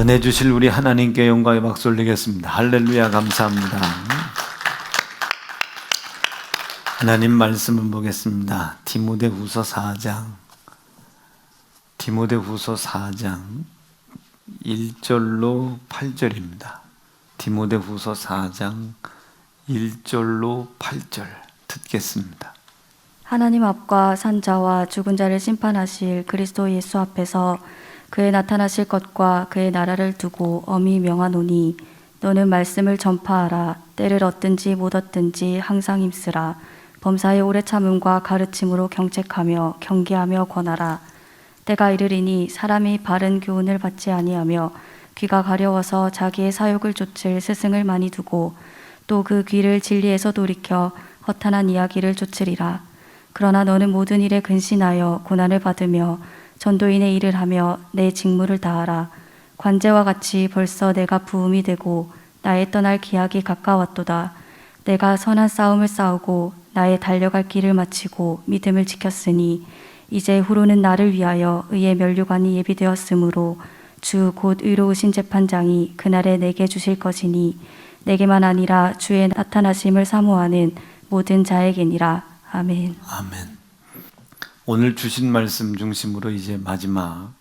은혜 주실 우리 하나님께 영광의 박수 올리겠습니다. 할렐루야, 감사합니다. 하나님 말씀을 보겠습니다. 디모데후서 4장 1절로 8절입니다. 디모데후서 4장 1절로 8절 듣겠습니다. 하나님 앞과 산자와 죽은 자를 심판하실 그리스도 예수 앞에서 그의 나타나실 것과 그의 나라를 두고 엄히 명하노니 너는 말씀을 전파하라. 때를 얻든지 못 얻든지 항상 힘쓰라. 범사의 오래 참음과 가르침으로 경책하며 경계하며 권하라. 때가 이르리니 사람이 바른 교훈을 받지 아니하며 귀가 가려워서 자기의 사욕을 좇을 스승을 많이 두고 또 그 귀를 진리에서 돌이켜 허탄한 이야기를 좇으리라. 그러나 너는 모든 일에 근신하여 고난을 받으며 전도인의 일을 하며 내 직무를 다하라. 관제와 같이 벌써 내가 부음이 되고 나의 떠날 기약이 가까웠도다. 내가 선한 싸움을 싸우고 나의 달려갈 길을 마치고 믿음을 지켰으니 이제 후로는 나를 위하여 의의 면류관이 예비되었으므로 주 곧 의로우신 재판장이 그날에 내게 주실 것이니 내게만 아니라 주의 나타나심을 사모하는 모든 자에게니라. 아멘. 아멘. 오늘 주신 말씀 중심으로 이제 마지막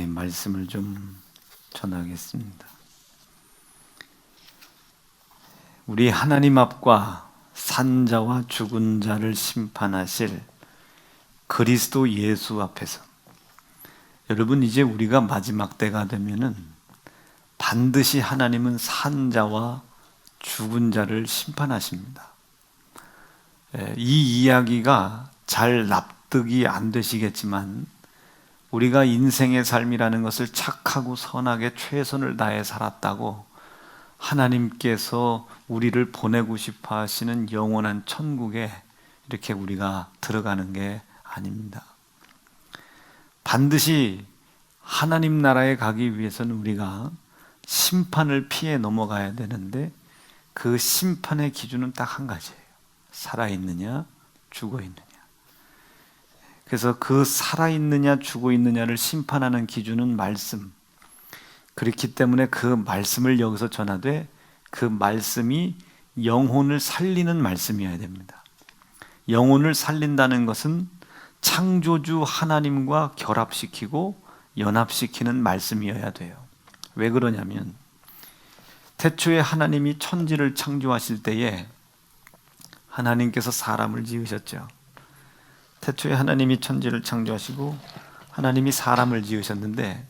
말씀을 좀 전하겠습니다. 우리 하나님 앞과 산자와 죽은 자를 심판하실 그리스도 예수 앞에서, 여러분, 이제 우리가 마지막 때가 되면은 반드시 하나님은 산자와 죽은 자를 심판하십니다. 이 이야기가 잘 납득이 안 되시겠지만 우리가 인생의 삶이라는 것을 착하고 선하게 최선을 다해 살았다고 하나님께서 우리를 보내고 싶어 하시는 영원한 천국에 이렇게 우리가 들어가는 게 아닙니다. 반드시 하나님 나라에 가기 위해서는 우리가 심판을 피해 넘어가야 되는데 그 심판의 기준은 딱 한 가지예요. 살아있느냐 죽어있느냐. 그래서 그 살아있느냐 죽어있느냐를 심판하는 기준은 말씀. 그렇기 때문에 그 말씀을 여기서 전하되 그 말씀이 영혼을 살리는 말씀이어야 됩니다. 영혼을 살린다는 것은 창조주 하나님과 결합시키고 연합시키는 말씀이어야 돼요. 왜 그러냐면 태초에 하나님이 천지를 창조하실 때에 하나님께서 사람을 지으셨죠. 태초에 하나님이 천지를 창조하시고 하나님이 사람을 지으셨는데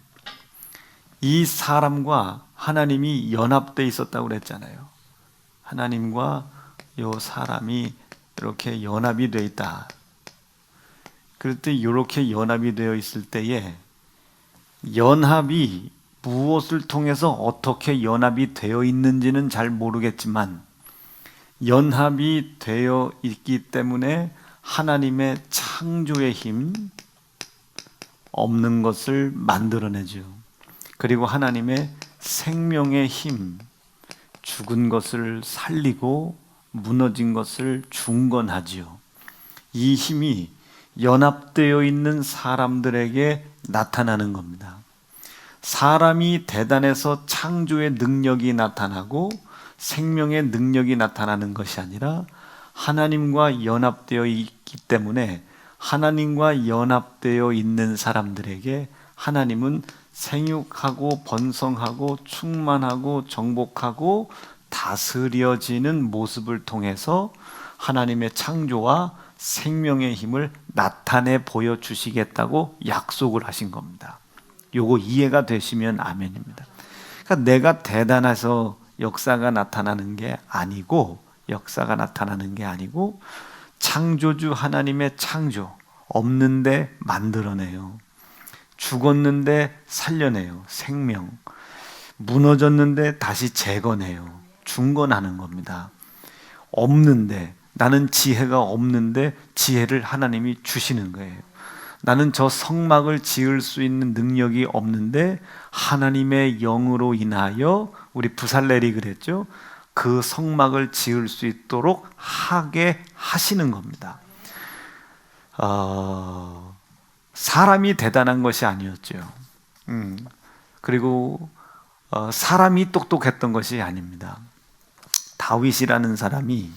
이 사람과 하나님이 연합되어 있었다고 그랬잖아요. 하나님과 이 사람이 이렇게 연합이 되어 있다. 그럴 때 이렇게 연합이 되어 있을 때에 연합이 무엇을 통해서 어떻게 연합이 되어 있는지는 잘 모르겠지만 연합이 되어 있기 때문에 하나님의 창조의 힘, 없는 것을 만들어내죠. 그리고 하나님의 생명의 힘, 죽은 것을 살리고 무너진 것을 중건하지요. 이 힘이 연합되어 있는 사람들에게 나타나는 겁니다. 사람이 대단해서 창조의 능력이 나타나고 생명의 능력이 나타나는 것이 아니라 하나님과 연합되어 있기 때문에 하나님과 연합되어 있는 사람들에게 하나님은 생육하고 번성하고 충만하고 정복하고 다스려지는 모습을 통해서 하나님의 창조와 생명의 힘을 나타내 보여주시겠다고 약속을 하신 겁니다. 요거 이해가 되시면 아멘입니다. 그러니까 내가 대단해서 역사가 나타나는 게 아니고 창조주 하나님의 창조, 없는데 만들어내요. 죽었는데 살려내요. 생명. 무너졌는데 다시 재건해요. 중건하는 겁니다. 없는데, 나는 지혜가 없는데 지혜를 하나님이 주시는 거예요. 나는 저 성막을 지을 수 있는 능력이 없는데 하나님의 영으로 인하여, 우리 부살렐이 그랬죠, 그 성막을 지을 수 있도록 하게 하시는 겁니다. 사람이 대단한 것이 아니었죠. 그리고 사람이 똑똑했던 것이 아닙니다. 다윗이라는 사람이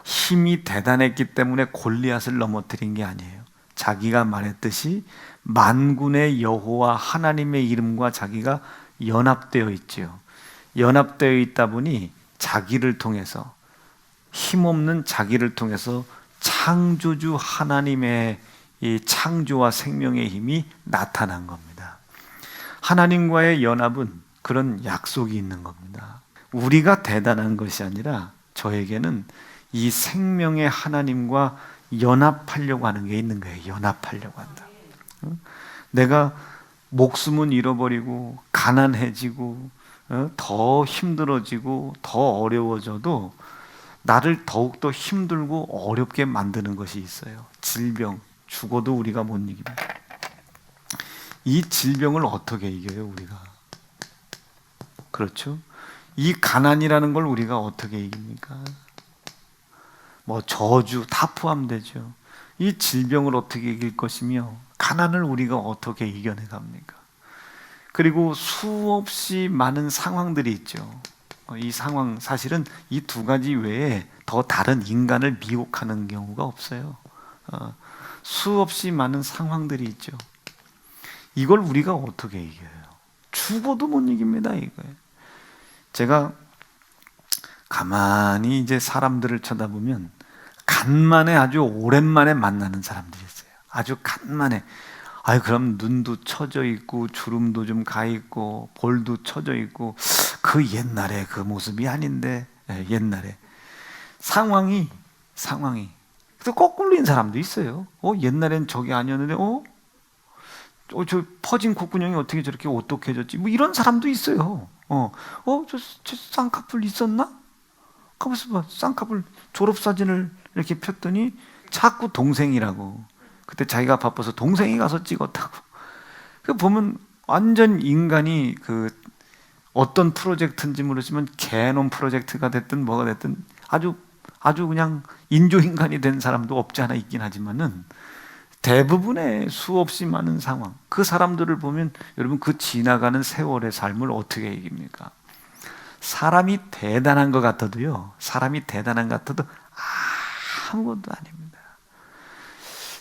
힘이 대단했기 때문에 골리앗을 넘어뜨린 게 아니에요. 자기가 말했듯이 만군의 여호와 하나님의 이름과 자기가 연합되어 있지요. 연합되어 있다 보니 자기를 통해서, 힘없는 자기를 통해서 창조주 하나님의 이 창조와 생명의 힘이 나타난 겁니다. 하나님과의 연합은 그런 약속이 있는 겁니다. 우리가 대단한 것이 아니라 저에게는 이 생명의 하나님과 연합하려고 하는 게 있는 거예요. 연합하려고 한다. 내가 목숨은 잃어버리고 가난해지고 더 힘들어지고 더 어려워져도 나를 더욱더 힘들고 어렵게 만드는 것이 있어요. 질병, 죽어도 우리가 못 이깁니다. 이 질병을 어떻게 이겨요, 우리가? 그렇죠? 이 가난이라는 걸 우리가 어떻게 이깁니까? 뭐 저주 다 포함되죠. 이 질병을 어떻게 이길 것이며 가난을 우리가 어떻게 이겨내 갑니까? 그리고 수없이 많은 상황들이 있죠. 이 상황, 사실은 이 두 가지 외에 더 다른 인간을 미혹하는 경우가 없어요. 수없이 많은 상황들이 있죠. 이걸 우리가 어떻게 이겨요? 죽어도 못 이깁니다, 이거예요. 제가 가만히 이제 사람들을 쳐다보면 간만에 아주 오랜만에 만나는 사람들이 있어요. 아주 간만에. 그럼 눈도 처져 있고 주름도 좀 가 있고 볼도 처져 있고 그 옛날에 그 모습이 아닌데, 옛날에 상황이 또 거꾸로인 사람도 있어요. 옛날엔 저게 아니었는데 저 퍼진 콧구멍이 어떻게 저렇게 오똑해졌지? 뭐 이런 사람도 있어요. 저 쌍꺼풀 있었나? 가만있어 봐. 쌍꺼풀 졸업사진을 이렇게 폈더니 자꾸 동생이라고. 그때 자기가 바빠서 동생이 가서 찍었다고. 그 보면 완전 인간이 그 어떤 프로젝트인지 모르지만 개놈 프로젝트가 됐든 뭐가 됐든 아주 그냥 인조인간이 된 사람도 없지 않아 있긴 하지만은 대부분의 수없이 많은 상황, 그 사람들을 보면 여러분 그 지나가는 세월의 삶을 어떻게 이깁니까? 사람이 대단한 것 같아도요, 아무것도 아닙니다.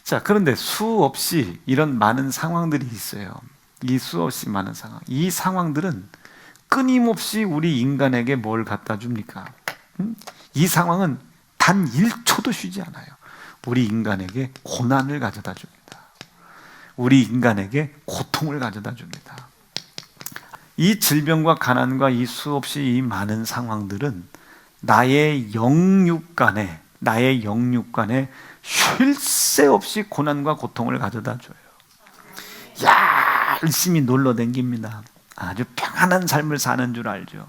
자, 그런데 수없이 이런 많은 상황들이 있어요. 이 수없이 많은 상황, 이 상황들은 끊임없이 우리 인간에게 뭘 갖다 줍니까? 이 상황은 단 1초도 쉬지 않아요. 우리 인간에게 고난을 가져다 줍니다. 우리 인간에게 고통을 가져다 줍니다. 이 질병과 가난과 이 수없이 이 많은 상황들은 나의 영육간에 쉴 새 없이 고난과 고통을 가져다 줘요. 열심히 놀러 댕깁니다. 아주 평안한 삶을 사는 줄 알죠.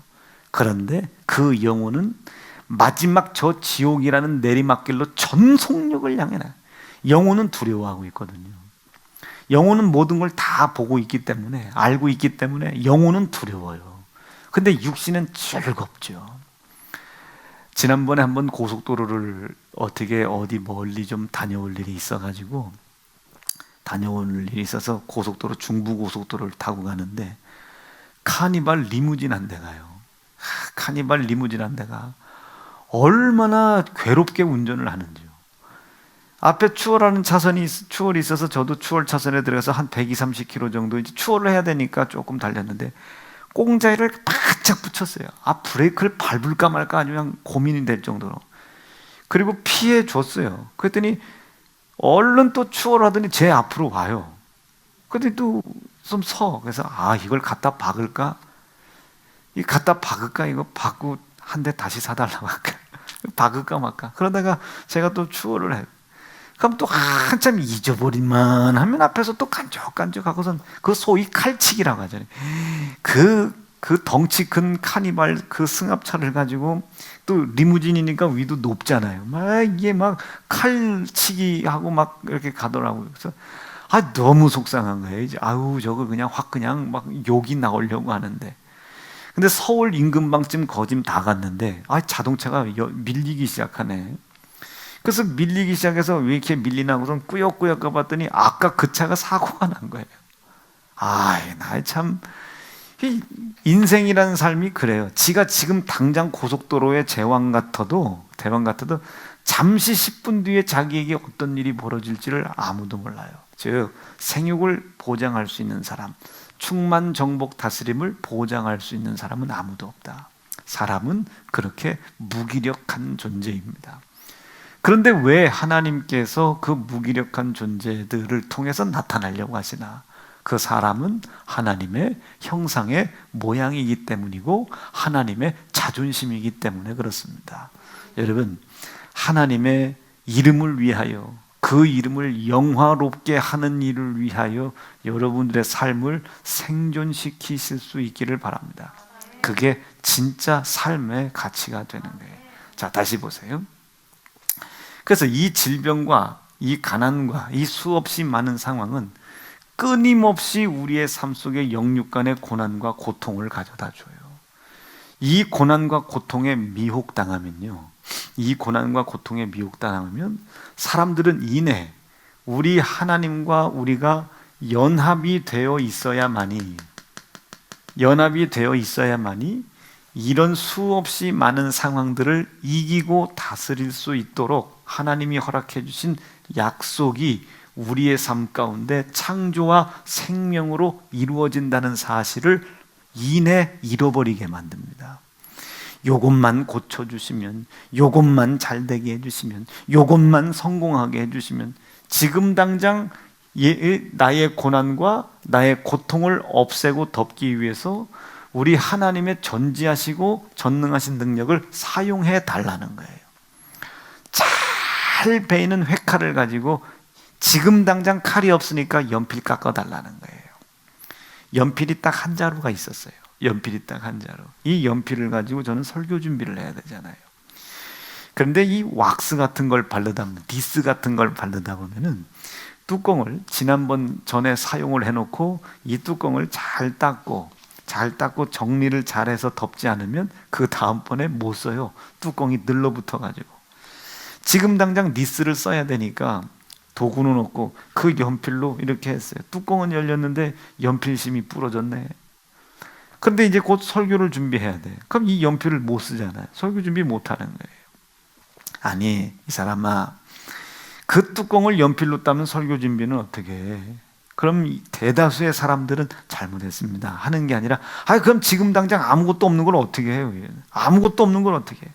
그런데 그 영혼은 마지막 저 지옥이라는 내리막길로 전속력을 향해 나요. 영혼은 두려워하고 있거든요. 영혼은 모든 걸 다 보고 있기 때문에, 알고 있기 때문에 영혼은 두려워요. 근데 육신은 즐겁죠. 지난번에 한번 고속도로를 어디 멀리 좀 다녀올 일이 있어가지고, 고속도로, 중부고속도로를 타고 가는데 카니발 리무진 한 대가요. 카니발 리무진 한 대가 얼마나 괴롭게 운전을 하는지요. 앞에 추월하는 추월이 있어서 저도 추월 차선에 들어가서 한 120, 30km 정도 이제 추월을 해야 되니까 조금 달렸는데 꽁자리를 바짝 붙였어요. 브레이크를 밟을까 말까 아주 그냥 고민이 될 정도로. 그리고 피해 줬어요. 그랬더니 얼른 또 추월하더니 제 앞으로 와요. 그랬더니 또 좀 서. 그래서 이걸 갖다 박을까? 이거 박고 한 대 다시 사달라고 할까? 박을까 말까? 그러다가 제가 또 추월을 해요. 그럼 또 한참 잊어버릴만 하면 앞에서 또 깐족깐족하고선 그 소위 칼치기라고 하잖아요. 그 덩치 큰 카니발 그 승합차를 가지고 또 리무진이니까 위도 높잖아요. 이게 막 칼치기 하고 막 이렇게 가더라고요. 그래서 너무 속상한 거예요. 이제 저걸 그냥 막 욕이 나오려고 하는데. 근데 서울 인근방쯤 거짐 다 갔는데 자동차가 밀리기 시작하네. 그래서 밀리기 시작해서 왜 이렇게 밀리나 하고서 꾸역꾸역 가봤더니 아까 그 차가 사고가 난 거예요. 나 참 이 인생이라는 삶이 그래요. 지가 지금 당장 고속도로의 대왕 같아도 잠시 10분 뒤에 자기에게 어떤 일이 벌어질지를 아무도 몰라요. 즉 생육을 보장할 수 있는 사람, 충만 정복 다스림을 보장할 수 있는 사람은 아무도 없다. 사람은 그렇게 무기력한 존재입니다. 그런데 왜 하나님께서 그 무기력한 존재들을 통해서 나타나려고 하시나? 그 사람은 하나님의 형상의 모양이기 때문이고 하나님의 자존심이기 때문에 그렇습니다. 여러분, 하나님의 이름을 위하여, 그 이름을 영화롭게 하는 일을 위하여 여러분들의 삶을 생존시키실 수 있기를 바랍니다. 그게 진짜 삶의 가치가 되는 거예요. 자, 다시 보세요. 그래서 이 질병과 이 가난과 이 수없이 많은 상황은 끊임없이 우리의 삶 속에 영육간의 고난과 고통을 가져다 줘요. 이 고난과 고통에 미혹당하면요, 이 고난과 고통에 미혹당하면 사람들은 이내 우리 하나님과 우리가 연합이 되어 있어야만이 이런 수없이 많은 상황들을 이기고 다스릴 수 있도록 하나님이 허락해 주신 약속이 우리의 삶 가운데 창조와 생명으로 이루어진다는 사실을 이내 잃어버리게 만듭니다. 요것만 고쳐주시면, 요것만 잘되게 해주시면, 요것만 성공하게 해주시면, 지금 당장 나의 고난과 나의 고통을 없애고 덮기 위해서 우리 하나님의 전지하시고 전능하신 능력을 사용해 달라는 거예요. 잘 베이는 회칼을 가지고 지금 당장 칼이 없으니까 연필 깎아달라는 거예요. 연필이 딱 한 자루가 있었어요. 연필이 딱 한 자루. 이 연필을 가지고 저는 설교 준비를 해야 되잖아요. 그런데 이 왁스 같은 걸 바르다 보면, 디스 같은 걸 바르다 보면은 뚜껑을 지난번 전에 사용을 해놓고 이 뚜껑을 잘 닦고 정리를 잘해서 덮지 않으면 그 다음번에 못 써요. 뚜껑이 늘러붙어가지고. 지금 당장 니스를 써야 되니까 도구는 없고 그 연필로 이렇게 했어요. 뚜껑은 열렸는데 연필심이 부러졌네. 그런데 이제 곧 설교를 준비해야 돼. 그럼 이 연필을 못 쓰잖아요. 설교 준비 못 하는 거예요. 아니, 이 사람아, 그 뚜껑을 연필로 따면 설교 준비는 어떻게 해? 그럼 대다수의 사람들은 잘못했습니다 하는 게 아니라, 그럼 지금 당장 아무것도 없는 걸 어떻게 해요? 아무것도 없는 걸 어떻게 해?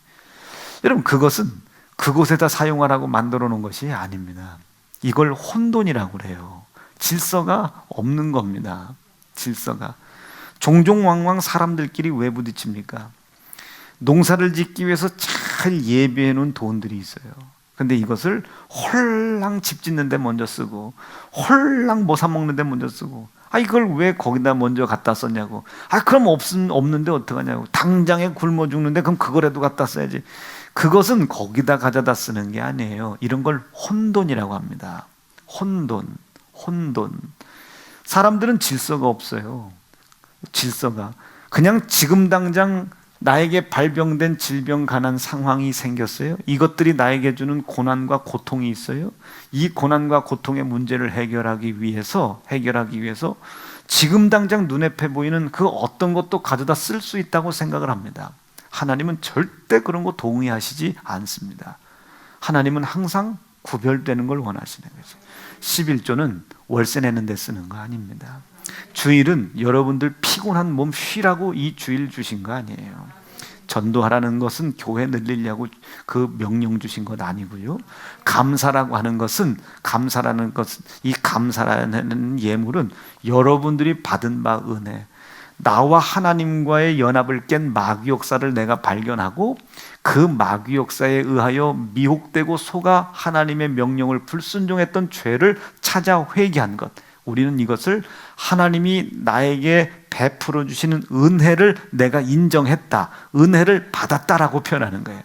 여러분, 그것은 그곳에다 사용하라고 만들어 놓은 것이 아닙니다. 이걸 혼돈이라고 그래요. 질서가 없는 겁니다. 질서가. 종종 왕왕 사람들끼리 왜 부딪힙니까? 농사를 짓기 위해서 잘 예비해 놓은 돈들이 있어요. 근데 이것을 홀랑 집 짓는 데 먼저 쓰고, 홀랑 뭐 사 먹는 데 먼저 쓰고, 이걸 왜 거기다 먼저 갖다 썼냐고. 그럼 없는데 어떡하냐고. 당장에 굶어 죽는데 그럼 그거라도 갖다 써야지. 그것은 거기다 가져다 쓰는 게 아니에요. 이런 걸 혼돈이라고 합니다. 혼돈. 사람들은 질서가 없어요. 질서가. 그냥 지금 당장 나에게 발병된 질병, 가난 상황이 생겼어요. 이것들이 나에게 주는 고난과 고통이 있어요. 이 고난과 고통의 문제를 해결하기 위해서 지금 당장 눈앞에 보이는 그 어떤 것도 가져다 쓸 수 있다고 생각을 합니다. 하나님은 절대 그런 거 동의하시지 않습니다. 하나님은 항상 구별되는 걸 원하시는 거죠. 11조는 월세 내는 데 쓰는 거 아닙니다. 주일은 여러분들 피곤한 몸 쉬라고 이 주일 주신 거 아니에요. 전도하라는 것은 교회 늘리려고 그 명령 주신 것 아니고요. 감사라는 것은 이 감사라는 예물은 여러분들이 받은 바 은혜, 나와 하나님과의 연합을 깬 마귀 역사를 내가 발견하고 그 마귀 역사에 의하여 미혹되고 속아 하나님의 명령을 불순종했던 죄를 찾아 회개한 것. 우리는 이것을 하나님이 나에게 베풀어 주시는 은혜를 내가 인정했다, 은혜를 받았다라고 표현하는 거예요.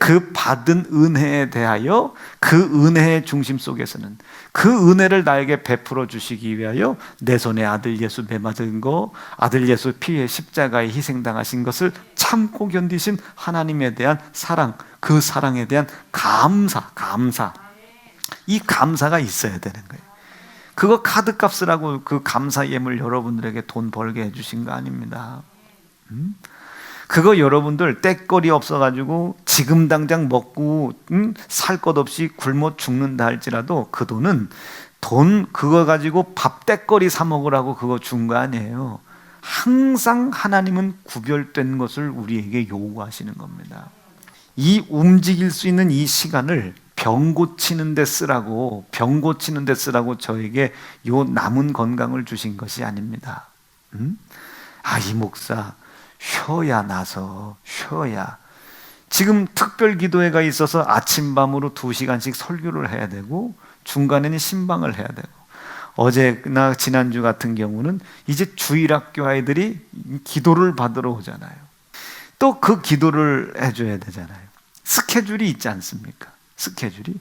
그 받은 은혜에 대하여 그 은혜의 중심 속에서는 그 은혜를 나에게 베풀어 주시기 위하여 내 손에 아들 예수 매맞은 거, 아들 예수 피에 십자가에 희생당하신 것을 참고 견디신 하나님에 대한 사랑, 그 사랑에 대한 감사, 이 감사가 있어야 되는 거예요. 그거 카드값 쓰라고 그 감사 예물 여러분들에게 돈 벌게 해주신 거 아닙니다. 그거 여러분들 때거리 없어가지고 지금 당장 먹고 살 것 없이 굶어 죽는다 할지라도 그 돈은 돈 그거 가지고 밥 때거리 사 먹으라고 그거 준 거 아니에요. 항상 하나님은 구별된 것을 우리에게 요구하시는 겁니다. 이 움직일 수 있는 이 시간을 병 고치는 데 쓰라고 저에게 요 남은 건강을 주신 것이 아닙니다. 이 목사 쉬어야 나서 쉬어야. 지금 특별 기도회가 있어서 아침밤으로 2시간씩 설교를 해야 되고 중간에는 신방을 해야 되고, 어제나 지난주 같은 경우는 이제 주일학교 아이들이 기도를 받으러 오잖아요. 또 그 기도를 해줘야 되잖아요. 스케줄이 있지 않습니까? 스케줄이.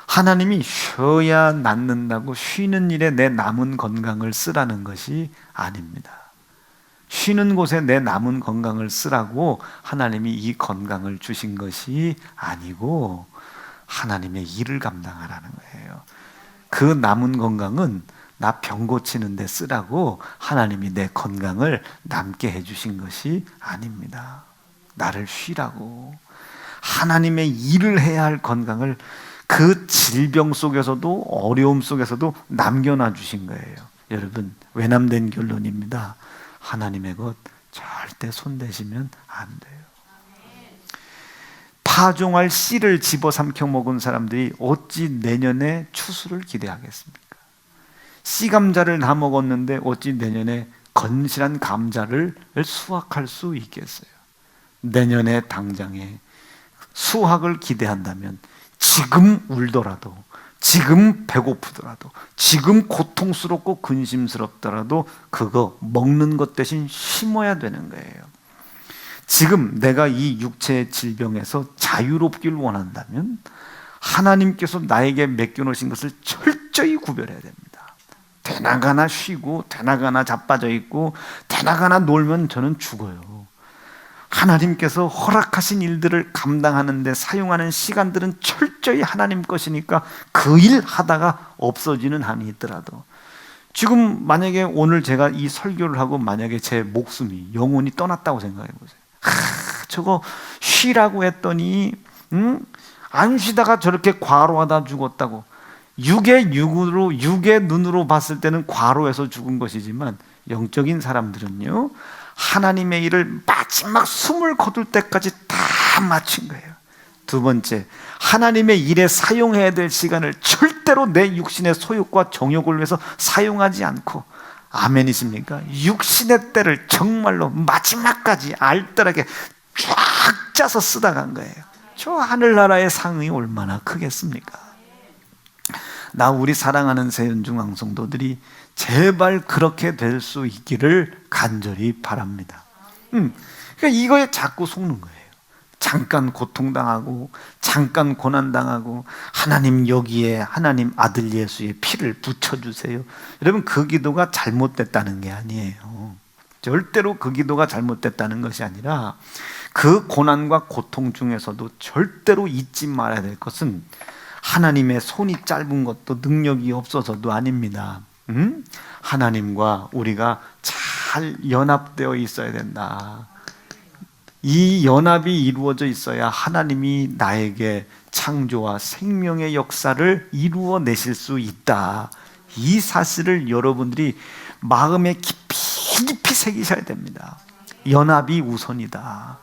하나님이 쉬어야 낫는다고 쉬는 일에 내 남은 건강을 쓰라는 것이 아닙니다. 쉬는 곳에 내 남은 건강을 쓰라고 하나님이 이 건강을 주신 것이 아니고 하나님의 일을 감당하라는 거예요. 그 남은 건강은 나 병 고치는 데 쓰라고 하나님이 내 건강을 남게 해주신 것이 아닙니다. 나를 쉬라고. 하나님의 일을 해야 할 건강을 그 질병 속에서도 어려움 속에서도 남겨놔 주신 거예요. 여러분, 외람된 결론입니다. 하나님의 것 절대 손대시면 안 돼요. 파종할 씨를 집어삼켜 먹은 사람들이 어찌 내년에 추수를 기대하겠습니까? 씨 감자를 다 먹었는데 어찌 내년에 건실한 감자를 수확할 수 있겠어요? 내년에 당장에 수확을 기대한다면 지금 울더라도, 지금 배고프더라도, 지금 고통스럽고 근심스럽더라도 그거 먹는 것 대신 심어야 되는 거예요. 지금 내가 이 육체의 질병에서 자유롭길 원한다면 하나님께서 나에게 맡겨놓으신 것을 철저히 구별해야 됩니다. 대나가나 쉬고 대나가나 자빠져 있고 대나가나 놀면 저는 죽어요. 하나님께서 허락하신 일들을 감당하는 데 사용하는 시간들은 철저히 하나님 것이니까 그 일 하다가 없어지는 한이 있더라도, 지금 만약에 오늘 제가 이 설교를 하고 만약에 제 목숨이 영혼이 떠났다고 생각해 보세요. 저거 쉬라고 했더니 안 쉬다가 저렇게 과로하다 죽었다고. 육의 눈으로 봤을 때는 과로해서 죽은 것이지만 영적인 사람들은요, 하나님의 일을 마지막 숨을 거둘 때까지 다 마친 거예요. 두 번째, 하나님의 일에 사용해야 될 시간을 절대로 내 육신의 소욕과 정욕을 위해서 사용하지 않고, 아멘이십니까? 육신의 때를 정말로 마지막까지 알뜰하게 쫙 짜서 쓰다 간 거예요. 저 하늘나라의 상이 얼마나 크겠습니까? 우리 사랑하는 세연중 성도들이 제발 그렇게 될 수 있기를 간절히 바랍니다. 그러니까 이거에 자꾸 속는 거예요. 잠깐 고통당하고 잠깐 고난당하고 하나님 여기에 하나님 아들 예수의 피를 붙여주세요. 여러분, 그 기도가 잘못됐다는 게 아니에요. 절대로 그 기도가 잘못됐다는 것이 아니라 그 고난과 고통 중에서도 절대로 잊지 말아야 될 것은 하나님의 손이 짧은 것도 능력이 없어서도 아닙니다. 하나님과 우리가 잘 연합되어 있어야 된다. 이 연합이 이루어져 있어야 하나님이 나에게 창조와 생명의 역사를 이루어내실 수 있다. 이 사실을 여러분들이 마음에 깊이 새기셔야 됩니다. 연합이 우선이다.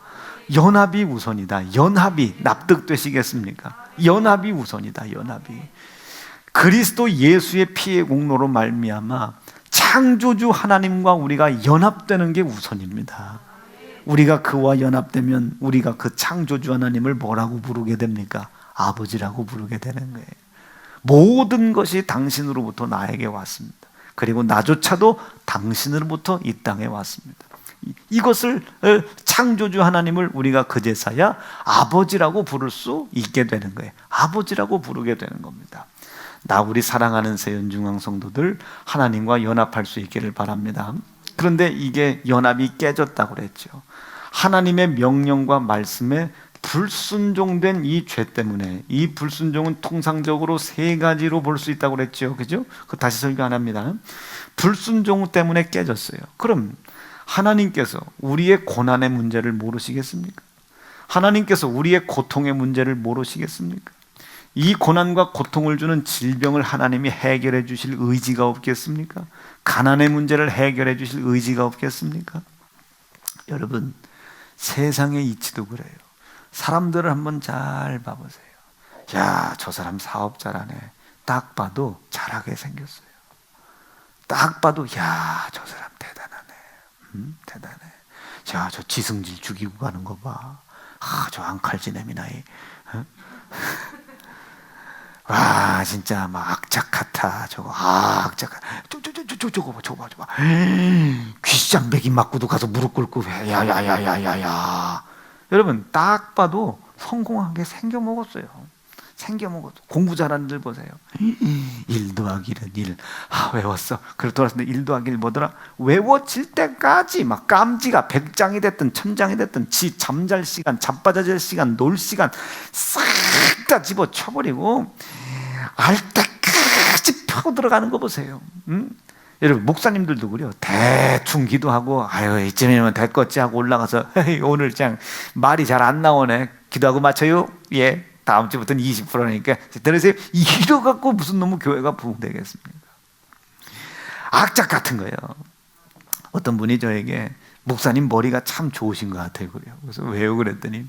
연합이 우선이다. 연합이 납득되시겠습니까? 연합이 우선이다. 연합이. 그리스도 예수의 피의 공로로 말미암아 창조주 하나님과 우리가 연합되는 게 우선입니다. 우리가 그와 연합되면 우리가 그 창조주 하나님을 뭐라고 부르게 됩니까? 아버지라고 부르게 되는 거예요. 모든 것이 당신으로부터 나에게 왔습니다. 그리고 나조차도 당신으로부터 이 땅에 왔습니다. 이것을, 창조주 하나님을 우리가 그제서야 아버지라고 부를 수 있게 되는 거예요. 아버지라고 부르게 되는 겁니다. 우리 사랑하는 세연중앙 성도들, 하나님과 연합할 수 있기를 바랍니다. 그런데 이게 연합이 깨졌다고 그랬죠. 하나님의 명령과 말씀에 불순종된 이 죄 때문에, 이 불순종은 통상적으로 세 가지로 볼 수 있다고 그랬죠. 그죠? 그 다시 설교 안 합니다. 불순종 때문에 깨졌어요. 그럼 하나님께서 우리의 고난의 문제를 모르시겠습니까? 하나님께서 우리의 고통의 문제를 모르시겠습니까? 이 고난과 고통을 주는 질병을 하나님이 해결해 주실 의지가 없겠습니까? 가난의 문제를 해결해 주실 의지가 없겠습니까? 여러분, 세상의 이치도 그래요. 사람들을 한번 잘 봐보세요. 야, 저 사람 사업자라네. 딱 봐도 잘하게 생겼어요. 딱 봐도 야, 저 사람 대단하네. 대단해. 야, 저 지승질 죽이고 가는 거 봐. 아, 저 앙칼지네미나. 와, 진짜 막 악착 같아. 저거 악착. 저거 봐. 귀시장 매기 맞고도 가서 무릎 꿇고 야야야야야야. 여러분, 딱 봐도 성공하게 생겨 먹었어요. 공부 잘하는 들 보세요. 1 더하기 1은 1. 아, 외웠어. 그리고 돌아왔는데 1 더하기 1 뭐더라? 외워질 때까지 막 깜지가 100장이 됐든 1000장이 됐든 지 잠잘 시간, 자빠져질 시간, 놀 시간 싹 다 집어쳐버리고 알 때까지 펴고 들어가는 거 보세요. 여러분, 목사님들도 그래요. 대충 기도하고 아유, 이쯤이면 됐겠지 하고 올라가서 오늘 그냥 말이 잘 안 나오네. 기도하고 맞춰요? 예. 다음 주부터는 20%니까 들으세요. 이거 갖고 무슨 놈의 교회가 부흥되겠습니까? 악착 같은 거예요. 어떤 분이 저에게 목사님 머리가 참 좋으신 것 같아요. 그래서 왜요? 그랬더니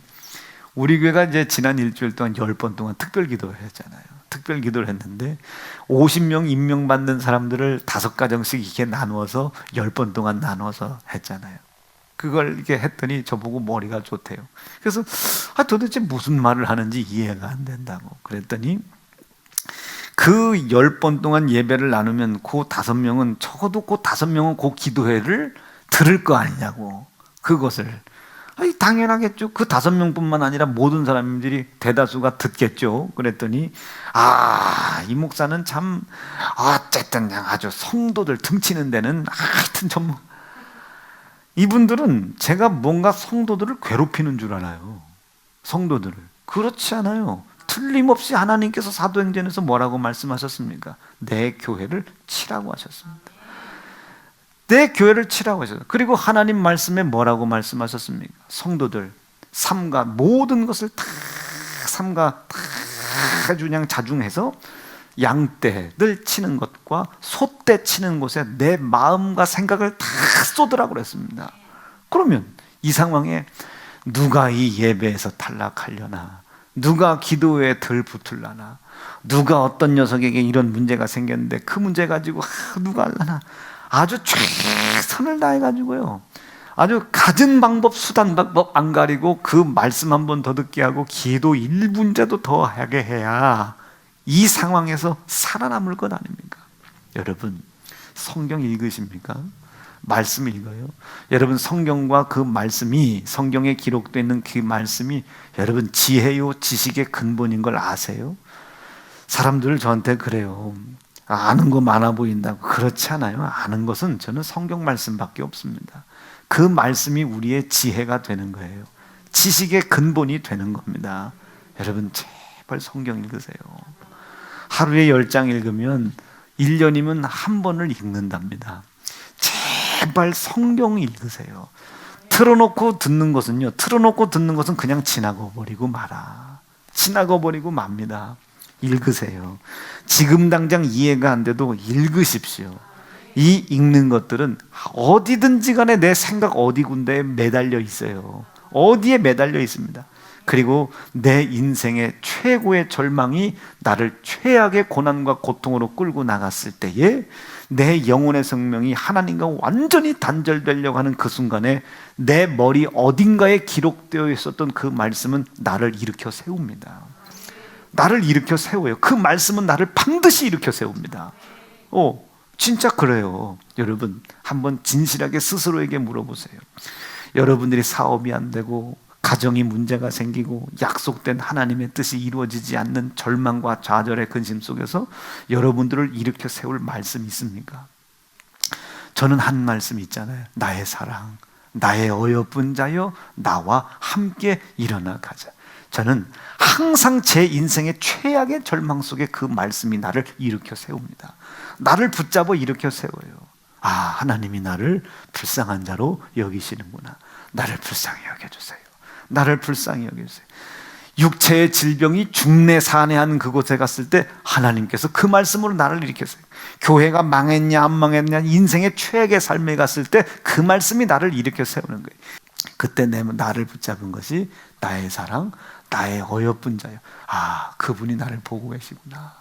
우리 교회가 이제 지난 일주일 동안 10번 동안 특별 기도를 했잖아요. 특별 기도를 했는데 50명 임명받는 사람들을 5가정씩 이렇게 나누어서 10번 동안 나눠서 했잖아요. 그걸 이렇게 했더니 저보고 머리가 좋대요. 그래서 도대체 무슨 말을 하는지 이해가 안 된다고 그랬더니 그 10번 동안 예배를 나누면 그 5명은 적어도 그 5명은 그 기도회를 들을 거 아니냐고. 그것을 당연하겠죠. 그 5명뿐만 아니라 모든 사람들이 대다수가 듣겠죠. 그랬더니 이 목사는 참 어쨌든 아주 성도들 등치는 데는 하여튼 전부 이분들은 제가 뭔가 성도들을 괴롭히는 줄 알아요. 성도들을. 그렇지 않아요. 틀림없이 하나님께서 사도행전에서 뭐라고 말씀하셨습니까? 내 교회를 치라고 하셨습니다. 내 교회를 치라고 하셨어요. 그리고 하나님 말씀에 뭐라고 말씀하셨습니까? 성도들 삼가 모든 것을 다 삼가 다 아주 그냥 자중해서 양떼를 치는 것과 소떼 치는 곳에 내 마음과 생각을 다 쏟으라고 그랬습니다. 그러면 이 상황에 누가 이 예배에서 탈락하려나, 누가 기도에 덜 붙을라나, 누가 어떤 녀석에게 이런 문제가 생겼는데 그 문제 가지고 누가 할라나, 아주 최선을 다해가지고요, 아주 갖은 방법 수단 방법 안 가리고 그 말씀 한 번 더 듣게 하고 기도 1분제도 더 하게 해야 이 상황에서 살아남을 것 아닙니까? 여러분, 성경 읽으십니까? 말씀 읽어요? 여러분, 성경과 그 말씀이, 성경에 기록되어 있는 그 말씀이 여러분 지혜요 지식의 근본인 걸 아세요? 사람들 저한테 그래요. 아는 거 많아 보인다고. 그렇지 않아요. 아는 것은 저는 성경 말씀밖에 없습니다. 그 말씀이 우리의 지혜가 되는 거예요. 지식의 근본이 되는 겁니다. 여러분, 제발 성경 읽으세요. 하루에 10장 읽으면 1년이면 한 번을 읽는답니다. 제발 성경 읽으세요. 틀어놓고 듣는 것은요, 틀어놓고 듣는 것은 그냥 지나고 버리고 말아. 지나고 버리고 맙니다. 읽으세요. 지금 당장 이해가 안 돼도 읽으십시오. 이 읽는 것들은 어디든지 간에 내 생각 어디 군데에 매달려 있어요. 어디에 매달려 있습니다. 그리고 내 인생의 최고의 절망이 나를 최악의 고난과 고통으로 끌고 나갔을 때에 내 영혼의 생명이 하나님과 완전히 단절되려고 하는 그 순간에 내 머리 어딘가에 기록되어 있었던 그 말씀은 나를 일으켜 세웁니다. 나를 일으켜 세워요. 그 말씀은 나를 반드시 일으켜 세웁니다. 진짜 그래요. 여러분, 한번 진실하게 스스로에게 물어보세요. 여러분들이 사업이 안 되고 가정이 문제가 생기고 약속된 하나님의 뜻이 이루어지지 않는 절망과 좌절의 근심 속에서 여러분들을 일으켜 세울 말씀이 있습니까? 저는 한 말씀 있잖아요. 나의 사랑, 나의 어여쁜 자여 나와 함께 일어나 가자. 저는 항상 제 인생의 최악의 절망 속에 그 말씀이 나를 일으켜 세웁니다. 나를 붙잡아 일으켜 세워요. 아, 하나님이 나를 불쌍한 자로 여기시는구나. 나를 불쌍히 여겨주세요. 나를 불쌍히 여겨주세요. 육체의 질병이 중내산해한 그곳에 갔을 때 하나님께서 그 말씀으로 나를 일으켰어요. 교회가 망했냐 안 망했냐 인생의 최악의 삶에 갔을 때 그 말씀이 나를 일으켜 세우는 거예요. 그때 나를 붙잡은 것이 나의 사랑, 나의 어여쁜 자요. 아, 그분이 나를 보고 계시구나.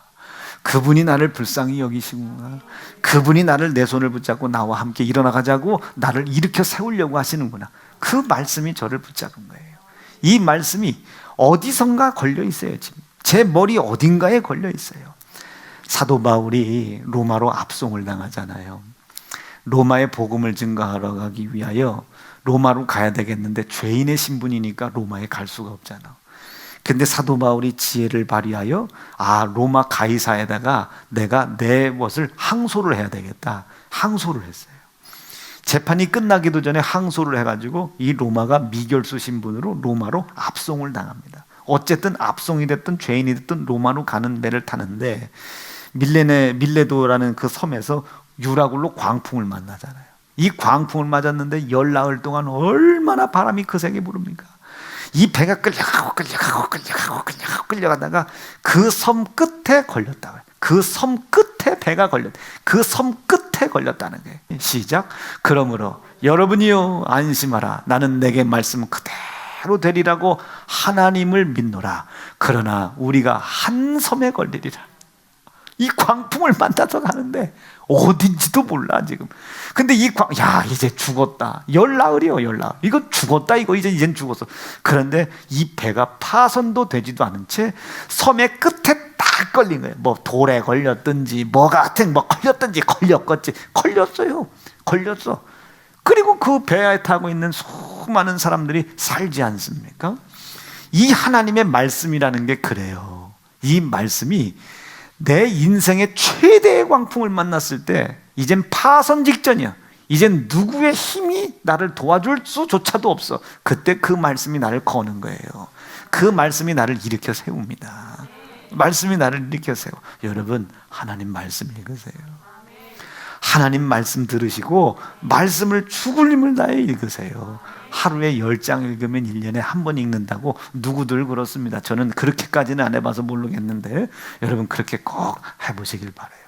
그분이 나를 불쌍히 여기시구나. 그분이 나를 내 손을 붙잡고 나와 함께 일어나 가자고 나를 일으켜 세우려고 하시는구나. 그 말씀이 저를 붙잡은 거예요. 이 말씀이 어디선가 걸려 있어요. 지금 제 머리 어딘가에 걸려 있어요. 사도 바울이 로마로 압송을 당하잖아요. 로마의 복음을 증거하러 가기 위하여 로마로 가야 되겠는데 죄인의 신분이니까 로마에 갈 수가 없잖아. 근데 사도 바울이 지혜를 발휘하여 로마 가이사에다가 내가 내 것을 항소를 해야 되겠다. 항소를 했어요. 재판이 끝나기도 전에 항소를 해가지고 이 로마가 미결수 신분으로 로마로 압송을 당합니다. 어쨌든 압송이 됐든 죄인이 됐든 로마로 가는 배를 타는데 밀레도라는 그 섬에서 유라굴로 광풍을 만나잖아요. 이 광풍을 맞았는데 열나흘 동안 얼마나 바람이 거세게 부릅니까? 이 배가 끌려가다가 그 섬 끝에 걸렸다고요. 그 섬 끝에 배가 걸렸다. 그 섬 끝에 걸렸다는 거예요. 시작. 그러므로 여러분이요 안심하라. 나는 내게 말씀 그대로 되리라고 하나님을 믿노라. 그러나 우리가 한 섬에 걸리리라. 이 광풍을 만나서 가는데 어딘지도 몰라 지금. 근데 이제 죽었다. 열나흘이요, 열나흘. 이거 죽었다. 이젠 죽었어. 그런데 이 배가 파손도 되지도 않은 채 섬의 끝에 딱 걸린 거예요. 뭐 돌에 걸렸든지 걸렸어요. 걸렸어. 그리고 그 배에 타고 있는 수많은 사람들이 살지 않습니까? 이 하나님의 말씀이라는 게 그래요. 이 말씀이 내 인생의 최대의 광풍을 만났을 때 이젠 파손 직전이야. 이젠 누구의 힘이 나를 도와줄 수조차도 없어. 그때 그 말씀이 나를 거는 거예요. 그 말씀이 나를 일으켜 세웁니다. 말씀이 나를 일으켜 세워. 여러분, 하나님 말씀 읽으세요. 하나님 말씀 들으시고 말씀을 죽을 힘을 다해 읽으세요. 하루에 10장 읽으면 1년에 한 번 읽는다고 누구들 그렇습니다. 저는 그렇게까지는 안 해봐서 모르겠는데 여러분 그렇게 꼭 해보시길 바라요.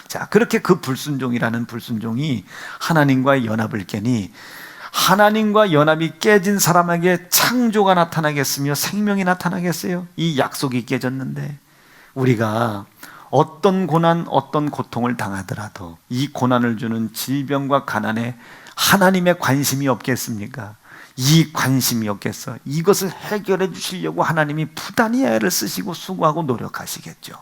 자, 그렇게 그 불순종이라는 불순종이 하나님과의 연합을 깨니 하나님과 연합이 깨진 사람에게 창조가 나타나겠으며 생명이 나타나겠어요? 이 약속이 깨졌는데 우리가 어떤 고난, 어떤 고통을 당하더라도 이 고난을 주는 질병과 가난에 하나님의 관심이 없겠습니까? 이 관심이 없겠어. 이것을 해결해 주시려고 하나님이 부단히 애를 쓰시고 수고하고 노력하시겠죠.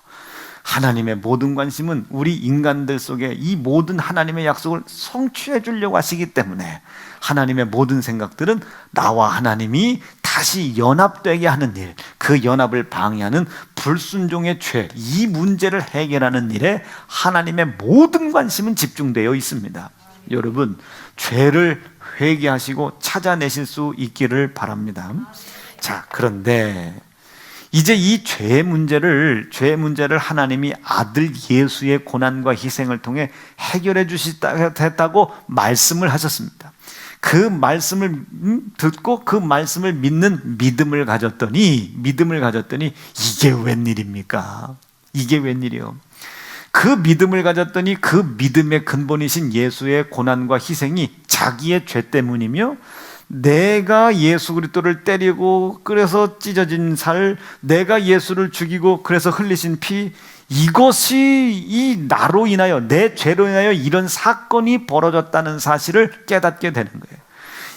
하나님의 모든 관심은 우리 인간들 속에 이 모든 하나님의 약속을 성취해 주려고 하시기 때문에 하나님의 모든 생각들은 나와 하나님이 다시 연합되게 하는 일, 그 연합을 방해하는 불순종의 죄, 이 문제를 해결하는 일에 하나님의 모든 관심은 집중되어 있습니다. 여러분, 죄를 회개하시고 찾아내실 수 있기를 바랍니다. 자, 그런데 이제 이 죄의 문제를 하나님이 아들 예수의 고난과 희생을 통해 해결해 주시다고 말씀을 하셨습니다. 그 말씀을 듣고 그 말씀을 믿는 믿음을 가졌더니 이게 웬일입니까? 이게 웬일이요? 그 믿음을 가졌더니 그 믿음의 근본이신 예수의 고난과 희생이 자기의 죄 때문이며 내가 예수 그리스도를 때리고 그래서 찢어진 살, 내가 예수를 죽이고 그래서 흘리신 피, 이것이 이 나로 인하여 내 죄로 인하여 이런 사건이 벌어졌다는 사실을 깨닫게 되는 거예요.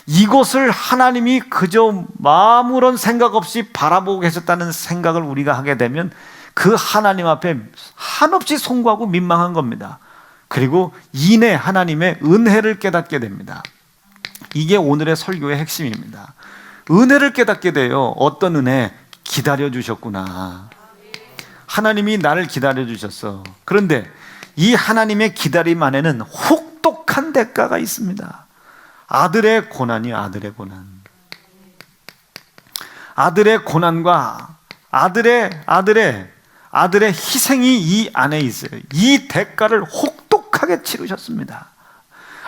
이것을 하나님이 그저 아무런 생각 없이 바라보고 계셨다는 생각을 우리가 하게 되면 그 하나님 앞에 한없이 송구하고 민망한 겁니다. 그리고 이내 하나님의 은혜를 깨닫게 됩니다. 이게 오늘의 설교의 핵심입니다. 은혜를 깨닫게 돼요. 어떤 은혜? 기다려 주셨구나. 하나님이 나를 기다려 주셨어. 그런데 이 하나님의 기다림 안에는 혹독한 대가가 있습니다. 아들의 고난이요, 아들의 고난. 아들의 고난과 아들의 희생이 이 안에 있어요. 이 대가를 혹독하게 치르셨습니다.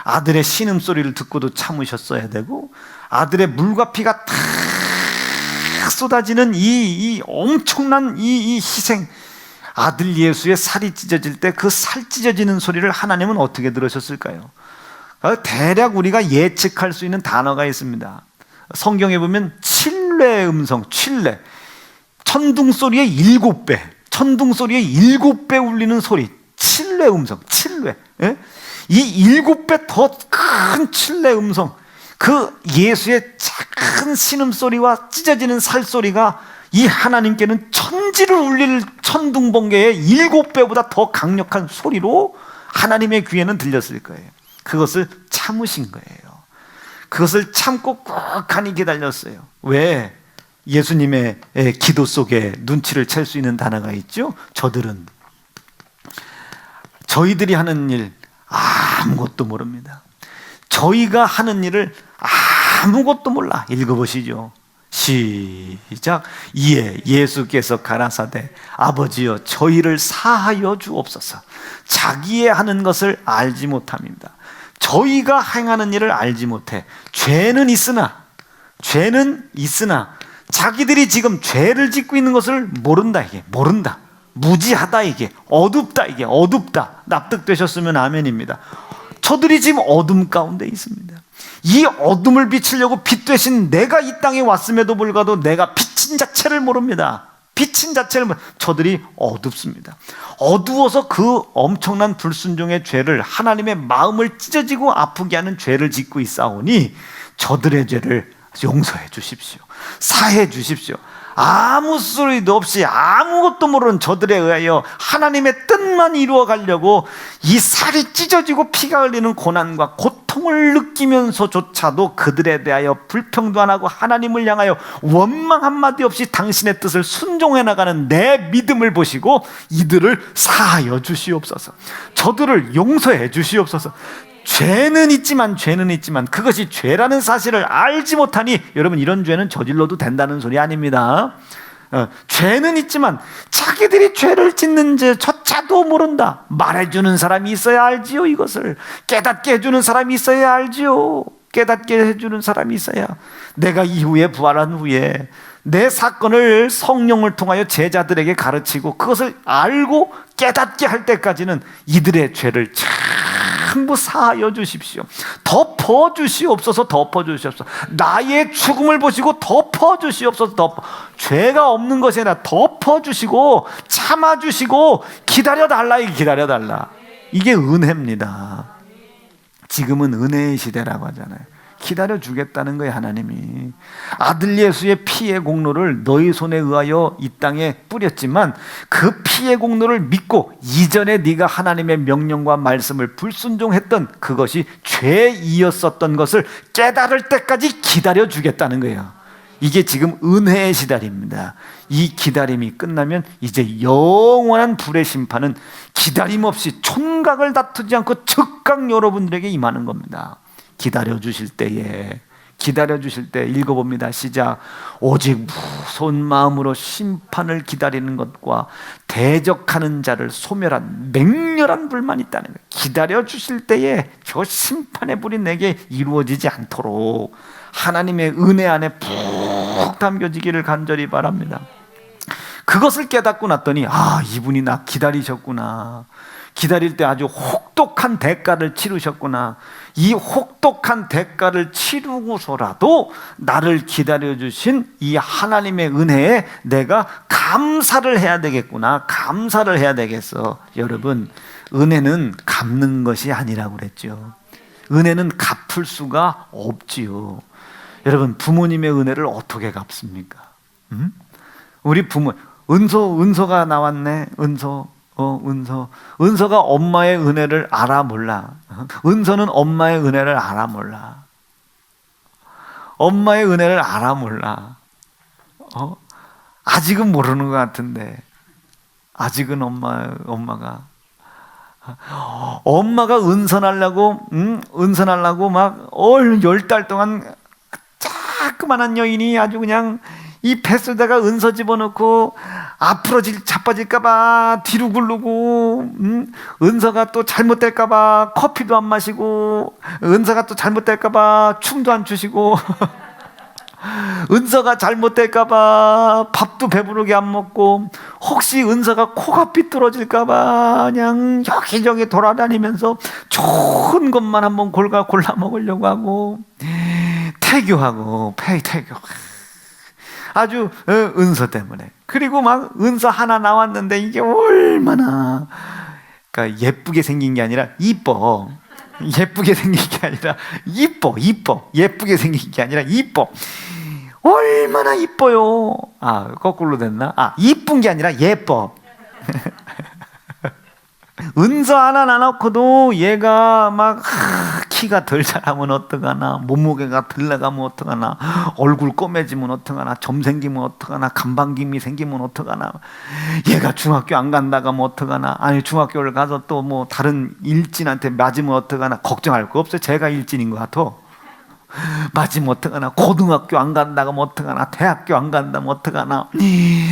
아들의 신음소리를 듣고도 참으셨어야 되고, 아들의 물과 피가 탁 쏟아지는 이 엄청난 이 희생, 아들 예수의 살이 찢어질 때 그 살 찢어지는 소리를 하나님은 어떻게 들으셨을까요? 대략 우리가 예측할 수 있는 단어가 있습니다. 성경에 보면 칠레의 음성, 칠레, 천둥소리의 7배, 천둥소리의 7배 울리는 소리, 칠레 음성, 칠레. 예? 이 7배 더 큰 칠레 음성, 그 예수의 작은 신음소리와 찢어지는 살소리가 이 하나님께는 천지를 울릴 천둥번개의 7배보다 더 강력한 소리로 하나님의 귀에는 들렸을 거예요. 그것을 참으신 거예요. 그것을 참고 꾹하니 기다렸어요. 왜? 예수님의 기도 속에 눈치를 챌 수 있는 단어가 있죠. 저희들이 하는 일 아무것도 모릅니다. 저희가 하는 일을 아무것도 몰라. 읽어보시죠. 시작. 이에 예수께서 가라사대 아버지여 저희를 사하여 주옵소서. 자기의 하는 것을 알지 못함입니다. 저희가 행하는 일을 알지 못해. 죄는 있으나 자기들이 지금 죄를 짓고 있는 것을 모른다. 이게 모른다. 무지하다. 이게 어둡다. 이게 어둡다. 납득되셨으면 아멘입니다. 저들이 지금 어둠 가운데 있습니다. 이 어둠을 비추려고 빛 대신 내가 이 땅에 왔음에도 불구하고 내가 빛인 자체를 모릅니다. 빛인 자체를 저들이 어둡습니다. 어두워서 그 엄청난 불순종의 죄를, 하나님의 마음을 찢어지고 아프게 하는 죄를 짓고 있사오니 저들의 죄를 용서해 주십시오. 사해 주십시오. 아무 소리도 없이 아무것도 모르는 저들에 의하여 하나님의 뜻만 이루어 가려고 이 살이 찢어지고 피가 흘리는 고난과 고통을 느끼면서조차도 그들에 대하여 불평도 안 하고 하나님을 향하여 원망 한마디 없이 당신의 뜻을 순종해 나가는 내 믿음을 보시고 이들을 사하여 주시옵소서. 저들을 용서해 주시옵소서. 죄는 있지만 그것이 죄라는 사실을 알지 못하니, 여러분 이런 죄는 저질러도 된다는 소리 아닙니다. 죄는 있지만 자기들이 죄를 짓는 죄조차도 모른다. 말해주는 사람이 있어야 알지요. 이것을 깨닫게 해주는 사람이 있어야 알지요. 깨닫게 해주는 사람이 있어야. 내가 이후에 부활한 후에 내 사건을 성령을 통하여 제자들에게 가르치고 그것을 알고 깨닫게 할 때까지는 이들의 죄를 전부 사하여 주십시오. 덮어 주시옵소서. 덮어 주시옵소서. 나의 죽음을 보시고 덮어 주시옵소서. 죄가 없는 것이 아니라 덮어 주시고 참아 주시고 기다려 달라. 기다려 달라. 이게 은혜입니다. 지금은 은혜의 시대라고 하잖아요. 기다려 주겠다는 거예요. 하나님이 아들 예수의 피의 공로를 너희 손에 의하여 이 땅에 뿌렸지만 그 피의 공로를 믿고 이전에 네가 하나님의 명령과 말씀을 불순종했던 그것이 죄이었었던 것을 깨달을 때까지 기다려 주겠다는 거예요. 이게 지금 은혜의 시달입니다. 이 기다림이 끝나면 이제 영원한 불의 심판은 기다림 없이 촌각을 다투지 않고 즉각 여러분들에게 임하는 겁니다. 기다려주실 때에 읽어봅니다. 시작. 오직 무서운 마음으로 심판을 기다리는 것과 대적하는 자를 소멸한 맹렬한 불만이 있다는 거예요. 기다려주실 때에 저 심판의 불이 내게 이루어지지 않도록 하나님의 은혜 안에 푹 담겨지기를 간절히 바랍니다. 그것을 깨닫고 났더니 이분이 나 기다리셨구나. 기다릴 때 아주 혹독한 대가를 치르셨구나. 이 혹독한 대가를 치르고서라도 나를 기다려주신 이 하나님의 은혜에 내가 감사를 해야 되겠구나. 감사를 해야 되겠어. 여러분, 은혜는 갚는 것이 아니라고 그랬죠. 은혜는 갚을 수가 없지요. 여러분, 부모님의 은혜를 어떻게 갚습니까? 우리 부모, 은서가 나왔네. 은서가 엄마의 은혜를 알아 몰라. 은서는 엄마의 은혜를 알아 몰라. 엄마의 은혜를 알아 몰라. 아직은 모르는 것 같은데, 아직은 엄마가 엄마가 은선하려고 막 10달 동안 자그만한 여인이 아주 그냥 이 뱃속에다가 은서 집어넣고 앞으로 자빠질까봐 뒤로 굴르고, 은서가 또 잘못될까봐 커피도 안 마시고, 은서가 또 잘못될까봐 춤도 안 추시고, 은서가 잘못될까봐 밥도 배부르게 안 먹고, 혹시 은서가 코가 삐뚤어질까봐 그냥 여기저기 돌아다니면서 좋은 것만 한번 골라 먹으려고 하고, 태교하고 폐태교. 아주 은서 때문에. 그리고 막 은서 하나 나왔는데 이게 얼마나, 그러니까 예쁘게 생긴 게 아니라 이뻐. 예쁘게 생긴 게 아니라 이뻐. 예쁘게 생긴 게 아니라 이뻐. 얼마나 이뻐요. 거꾸로 됐나? 이쁜 게 아니라 예뻐. 은서 하나 나놓고도 얘가 막 키가 덜 자라면 어떡하나, 몸무게가 덜 나가면 어떡하나, 얼굴 꼬매지면 어떡하나, 점 생기면 어떡하나, 간방김이 생기면 어떡하나, 얘가 중학교 안 간다가 뭐 어떡하나, 아니 중학교를 가서 또 뭐 다른 일진한테 맞으면 어떡하나, 걱정할 거 없어요. 제가 일진인 것 같아. 맞으면 어떡하나, 고등학교 안 간다고 뭐 어떡하나, 대학교 안 간다면 어떡하나,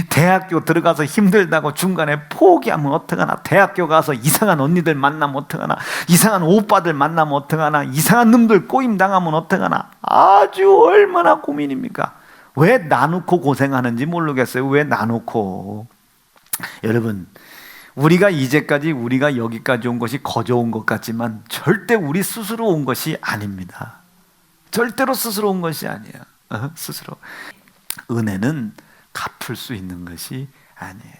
대학교 들어가서 힘들다고 중간에 포기하면 어떡하나, 대학교 가서 이상한 언니들 만나면 어떡하나, 이상한 오빠들 만나면 어떡하나, 이상한 놈들 꼬임 당하면 어떡하나. 아주 얼마나 고민입니까? 왜 나놓고 고생하는지 모르겠어요. 왜 나놓고. 여러분, 우리가 이제까지 우리가 여기까지 온 것이 거저 온 것 같지만 절대 우리 스스로 온 것이 아닙니다. 절대로 스스로 온 것이 아니에요. 스스로. 은혜는 갚을 수 있는 것이 아니에요.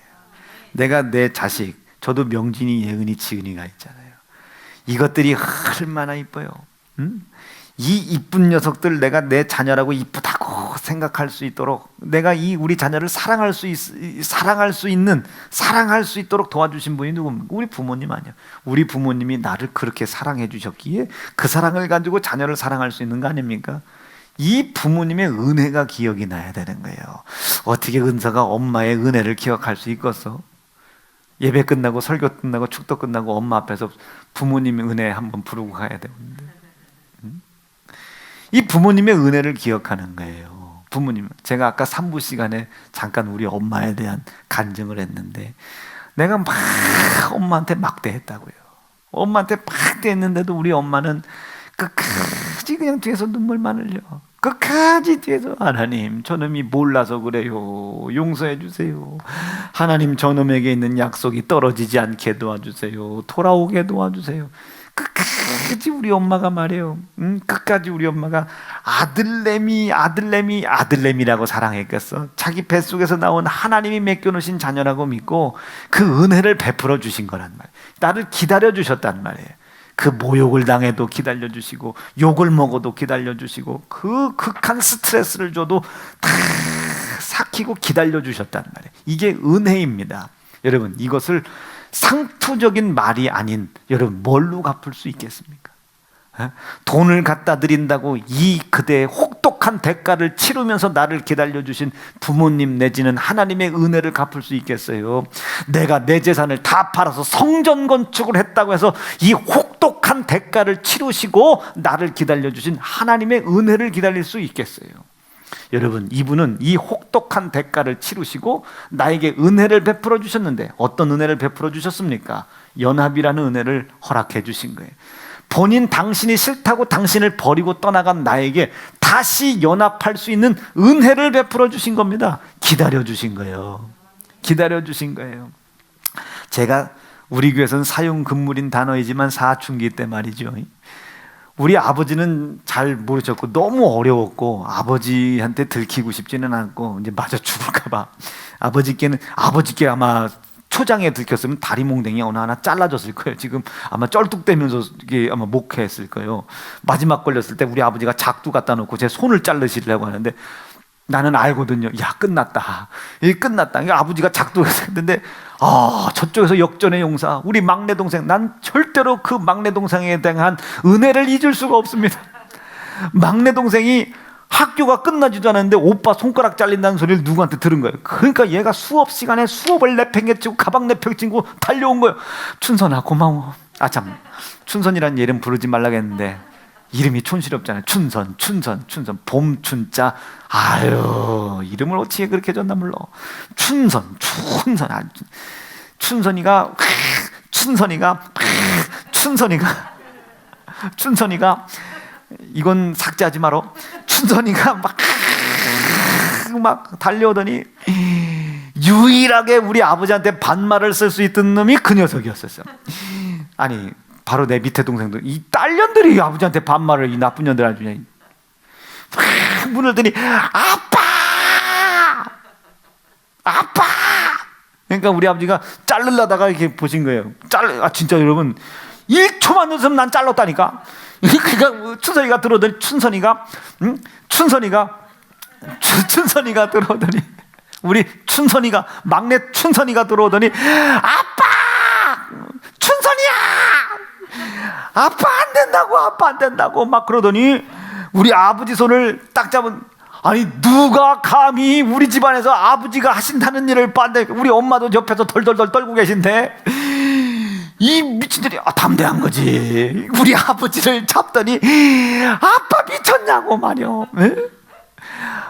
내가 내 자식, 저도 명진이, 예은이, 지은이가 있잖아요. 이것들이 얼마나 이뻐요. 이 이쁜 녀석들 내가 내 자녀라고 이쁘다고 생각할 수 있도록, 내가 이 우리 자녀를 사랑할 수 있도록 도와주신 분이 누굽니까? 우리 부모님 아니야. 우리 부모님이 나를 그렇게 사랑해 주셨기에 그 사랑을 가지고 자녀를 사랑할 수 있는 거 아닙니까? 이 부모님의 은혜가 기억이 나야 되는 거예요. 어떻게 은서가 엄마의 은혜를 기억할 수 있겠어? 예배 끝나고 설교 끝나고 축도 끝나고 엄마 앞에서 부모님의 은혜 한번 부르고 가야 되는데, 이 부모님의 은혜를 기억하는 거예요. 부모님, 제가 아까 3부 시간에 잠깐 우리 엄마에 대한 간증을 했는데, 내가 막 엄마한테 막대했다고요. 엄마한테 막대했는데도 우리 엄마는 끝까지 그냥 뒤에서 눈물만 흘려. 끝까지 뒤에서, 하나님 저놈이 몰라서 그래요, 용서해 주세요. 하나님 저놈에게 있는 약속이 떨어지지 않게 도와주세요. 돌아오게 도와주세요. 끝까지 우리 엄마가 말해요. 끝까지 우리 엄마가 아들내미라고 사랑했겠어. 자기 뱃속에서 나온 하나님이 맡겨놓으신 자녀라고 믿고 그 은혜를 베풀어 주신 거란 말이에요. 나를 기다려 주셨단 말이에요. 그 모욕을 당해도 기다려 주시고, 욕을 먹어도 기다려 주시고, 그 극한 스트레스를 줘도 다 삭히고 기다려 주셨단 말이에요. 이게 은혜입니다. 여러분, 이것을 상투적인 말이 아닌, 여러분 뭘로 갚을 수 있겠습니까? 돈을 갖다 드린다고 이 그대의 혹독한 대가를 치르면서 나를 기다려주신 부모님 내지는 하나님의 은혜를 갚을 수 있겠어요? 내가 내 재산을 다 팔아서 성전 건축을 했다고 해서 이 혹독한 대가를 치르시고 나를 기다려주신 하나님의 은혜를 기다릴 수 있겠어요? 여러분, 이분은 이 혹독한 대가를 치르시고 나에게 은혜를 베풀어 주셨는데, 어떤 은혜를 베풀어 주셨습니까? 연합이라는 은혜를 허락해 주신 거예요. 본인 당신이 싫다고 당신을 버리고 떠나간 나에게 다시 연합할 수 있는 은혜를 베풀어 주신 겁니다. 기다려 주신 거예요. 기다려 주신 거예요. 제가 우리 교회에서는 사용 금물인 단어이지만 사춘기 때 말이죠, 우리 아버지는 잘 모르셨고 너무 어려웠고 아버지한테 들키고 싶지는 않고 이제 맞아 죽을까봐 아버지께 아마 초장에 들켰으면 다리 몽댕이 어느 하나 잘라졌을 거예요. 지금 아마 쩔뚝대면서 이게 아마 목회했을 거예요. 마지막 걸렸을 때 우리 아버지가 작두 갖다 놓고 제 손을 자르시려고 하는데 나는 알거든요. 야, 끝났다. 이게 끝났다. 이게 아버지가 작두해서 했는데, 저쪽에서 역전의 용사, 우리 막내 동생, 난 절대로 그 막내 동생에 대한 은혜를 잊을 수가 없습니다. 막내 동생이 학교가 끝나지도 않았는데 오빠 손가락 잘린다는 소리를 누구한테 들은 거예요. 그러니까 얘가 수업 시간에 수업을 내팽개치고 가방 내팽개치고 달려온 거예요. 춘선아 고마워. 아 참, 춘선이라는 이름 부르지 말라고 했는데 이름이 촌스럽잖아요. 춘선. 봄춘자. 아유, 이름을 어떻게 그렇게 줬나 몰라. 춘선. 춘선이가 이건 삭제하지 마라. 춘선이가 막 달려오더니 유일하게 우리 아버지한테 반말을 쓸 수 있던 놈이 그 녀석이었었어요. 아니, 바로 내 밑에 동생도 이 딸년들이 아버지한테 반말을, 이 나쁜 년들 아주 그냥 문을 열더니 아빠. 그러니까 우리 아버지가 자르려다가 이렇게 보신 거예요. 진짜 여러분 1초만 늦으면 난 잘랐다니까. 그러니까 춘선이가 들어오더니 춘선이가 들어오더니 우리 춘선이가 막내 춘선이가 들어오더니 아빠 춘선이야 아빠 안 된다고 막 그러더니 우리 아버지 손을 딱 잡은, 아니 누가 감히 우리 집안에서 아버지가 하신다는 일을 반대, 우리 엄마도 옆에서 덜덜덜 떨고 계신데 이 미친들이 담대한 거지. 우리 아버지를 잡더니 아빠 미쳤냐고 말이요.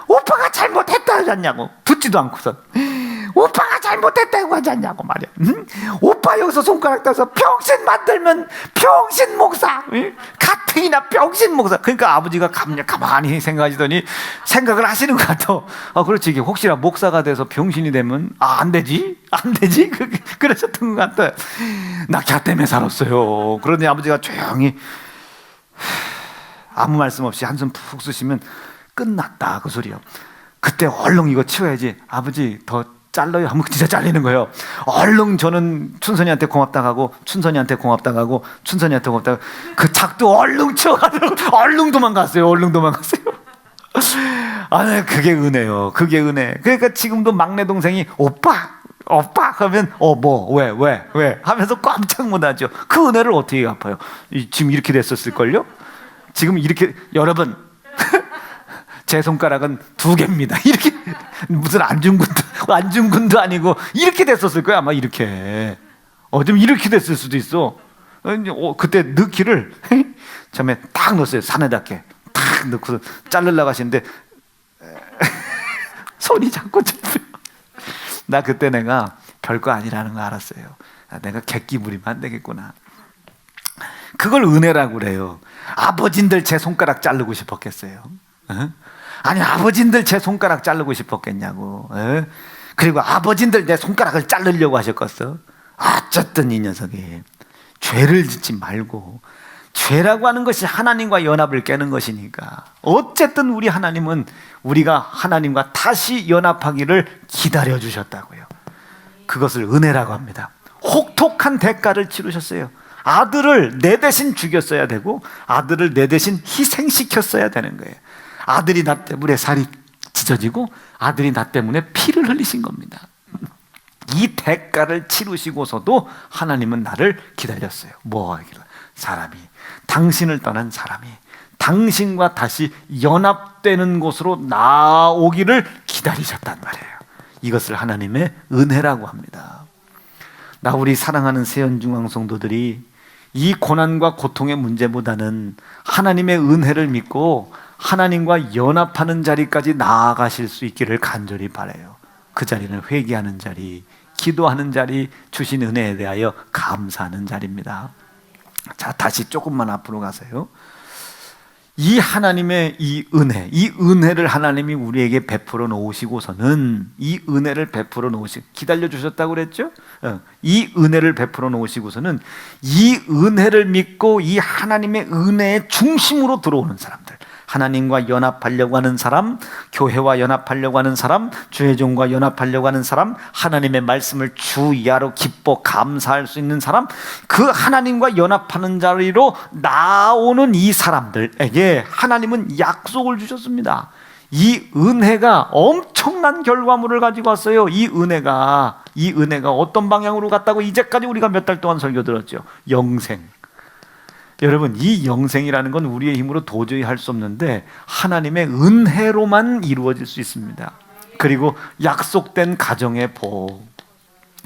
오빠가 잘못했다 하지 않냐고. 듣지도 않고서 오빠가 잘못했다고 하지 않냐고 말이야. 오빠 여기서 손가락 따서 병신 만들면 병신 목사, 가뜩이나 병신 목사. 그러니까 아버지가 가만히 생각하시더니 생각을 하시는 것 같아. 그렇지, 이게 혹시나 목사가 돼서 병신이 되면 안 되지 그러셨던 것 같아. 나 걔 때문에 살았어요. 그러더니 아버지가 조용히 아무 말씀 없이 한숨 푹 쓰시면 끝났다 그 소리요. 그때 얼른 이거 치워야지. 아버지 더 잘라요 하면 진짜 잘리는 거예요. 얼른 저는 춘선이한테 고맙다 하고 춘선이한테 고맙다 하고 그 착도 얼른 치워가지고 얼른 도망갔어요. 네, 그게 은혜요. 그게 은혜. 그러니까 지금도 막내 동생이 오빠 하면 왜 하면서 깜짝 놀라죠. 그 은혜를 어떻게 갚아요? 지금 이렇게 됐었을걸요? 지금 이렇게, 여러분 제 손가락은 2개입니다. 이렇게 무슨 안중근도 아니고 이렇게 됐었을 거야 아마. 이렇게 좀 이렇게 됐을 수도 있어. 그때 넣기를 처음에 딱 넣었어요. 사내답게 딱 넣고 자르려고 하시는데 손이 자꾸 접혀요. 나 그때 내가 별거 아니라는 거 알았어요. 내가 객기 부리면 안 되겠구나. 그걸 은혜라고 그래요. 아버진들 제 손가락 자르고 싶었겠어요? 아니, 아버진들 제 손가락 자르고 싶었겠냐고. 그리고 아버진들 내 손가락을 자르려고 하셨겠어? 어쨌든 이 녀석이 죄를 짓지 말고, 죄라고 하는 것이 하나님과 연합을 깨는 것이니까 어쨌든 우리 하나님은 우리가 하나님과 다시 연합하기를 기다려 주셨다고요. 그것을 은혜라고 합니다. 혹독한 대가를 치르셨어요. 아들을 내 대신 죽였어야 되고 아들을 내 대신 희생시켰어야 되는 거예요. 아들이 나 때문에 살이 찢어지고 아들이 나 때문에 피를 흘리신 겁니다. 이 대가를 치르시고서도 하나님은 나를 기다렸어요. 사람이, 당신을 떠난 사람이 당신과 다시 연합되는 곳으로 나오기를 기다리셨단 말이에요. 이것을 하나님의 은혜라고 합니다. 우리 사랑하는 세연중앙 성도들이 이 고난과 고통의 문제보다는 하나님의 은혜를 믿고 하나님과 연합하는 자리까지 나아가실 수 있기를 간절히 바라요. 그 자리는 회개하는 자리, 기도하는 자리, 주신 은혜에 대하여 감사하는 자리입니다. 자, 다시 조금만 앞으로 가세요. 이 하나님의 이 은혜를 하나님이 우리에게 베풀어 놓으시고서는 이 은혜를 베풀어 놓으시고 기다려 주셨다고 그랬죠? 이 은혜를 베풀어 놓으시고서는 이 은혜를 믿고 이 하나님의 은혜의 중심으로 들어오는 사람들, 하나님과 연합하려고 하는 사람, 교회와 연합하려고 하는 사람, 주의 종과 연합하려고 하는 사람, 하나님의 말씀을 주야로 기뻐 감사할 수 있는 사람, 그 하나님과 연합하는 자리로 나오는 이 사람들에게 하나님은 약속을 주셨습니다. 이 은혜가 엄청난 결과물을 가지고 왔어요. 이 은혜가 어떤 방향으로 갔다고 이제까지 우리가 몇 달 동안 설교 들었죠. 영생. 여러분, 이 영생이라는 건 우리의 힘으로 도저히 할 수 없는데 하나님의 은혜로만 이루어질 수 있습니다. 그리고 약속된 가정의 복,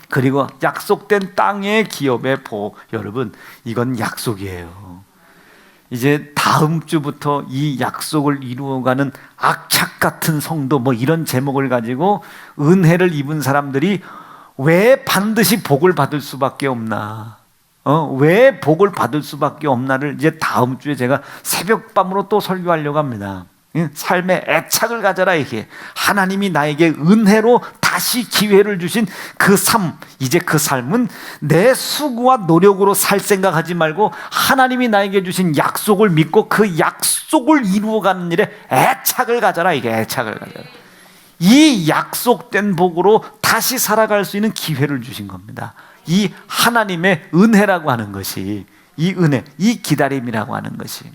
그리고 약속된 땅의 기업의 복, 여러분, 이건 약속이에요. 이제 다음 주부터 이 약속을 이루어가는 악착 같은 성도, 뭐 이런 제목을 가지고 은혜를 입은 사람들이 왜 반드시 복을 받을 수밖에 없나, 왜 복을 받을 수밖에 없나를 이제 다음 주에 제가 새벽밤으로 또 설교하려고 합니다. 삶의 애착을 가져라, 이게 하나님이 나에게 은혜로 다시 기회를 주신 그 삶, 이제 그 삶은 내 수고와 노력으로 살 생각하지 말고 하나님이 나에게 주신 약속을 믿고 그 약속을 이루어가는 일에 애착을 가져라, 이게 애착을 가져라. 이 약속된 복으로 다시 살아갈 수 있는 기회를 주신 겁니다. 이 하나님의 은혜라고 하는 것이, 이 은혜, 이 기다림이라고 하는 것이.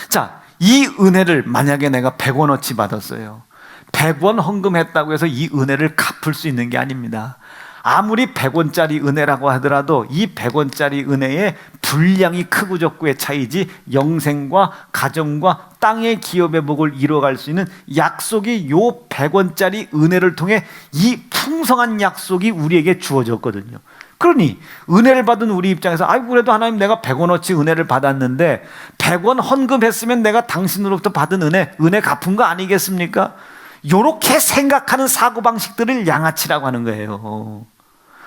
자, 이 은혜를 만약에 내가 100원어치 받았어요. 100원 헌금했다고 해서 이 은혜를 갚을 수 있는 게 아닙니다. 아무리 100원짜리 은혜라고 하더라도 이 100원짜리 은혜의 분량이 크고 적고의 차이지 영생과 가정과 땅의 기업의 복을 이뤄갈 수 있는 약속이 요 100원짜리 은혜를 통해 이 풍성한 약속이 우리에게 주어졌거든요. 그러니 은혜를 받은 우리 입장에서 아이고 그래도 하나님 내가 100원어치 은혜를 받았는데 100원 헌금했으면 내가 당신으로부터 받은 은혜 갚은 거 아니겠습니까? 요렇게 생각하는 사고방식들을 양아치라고 하는 거예요.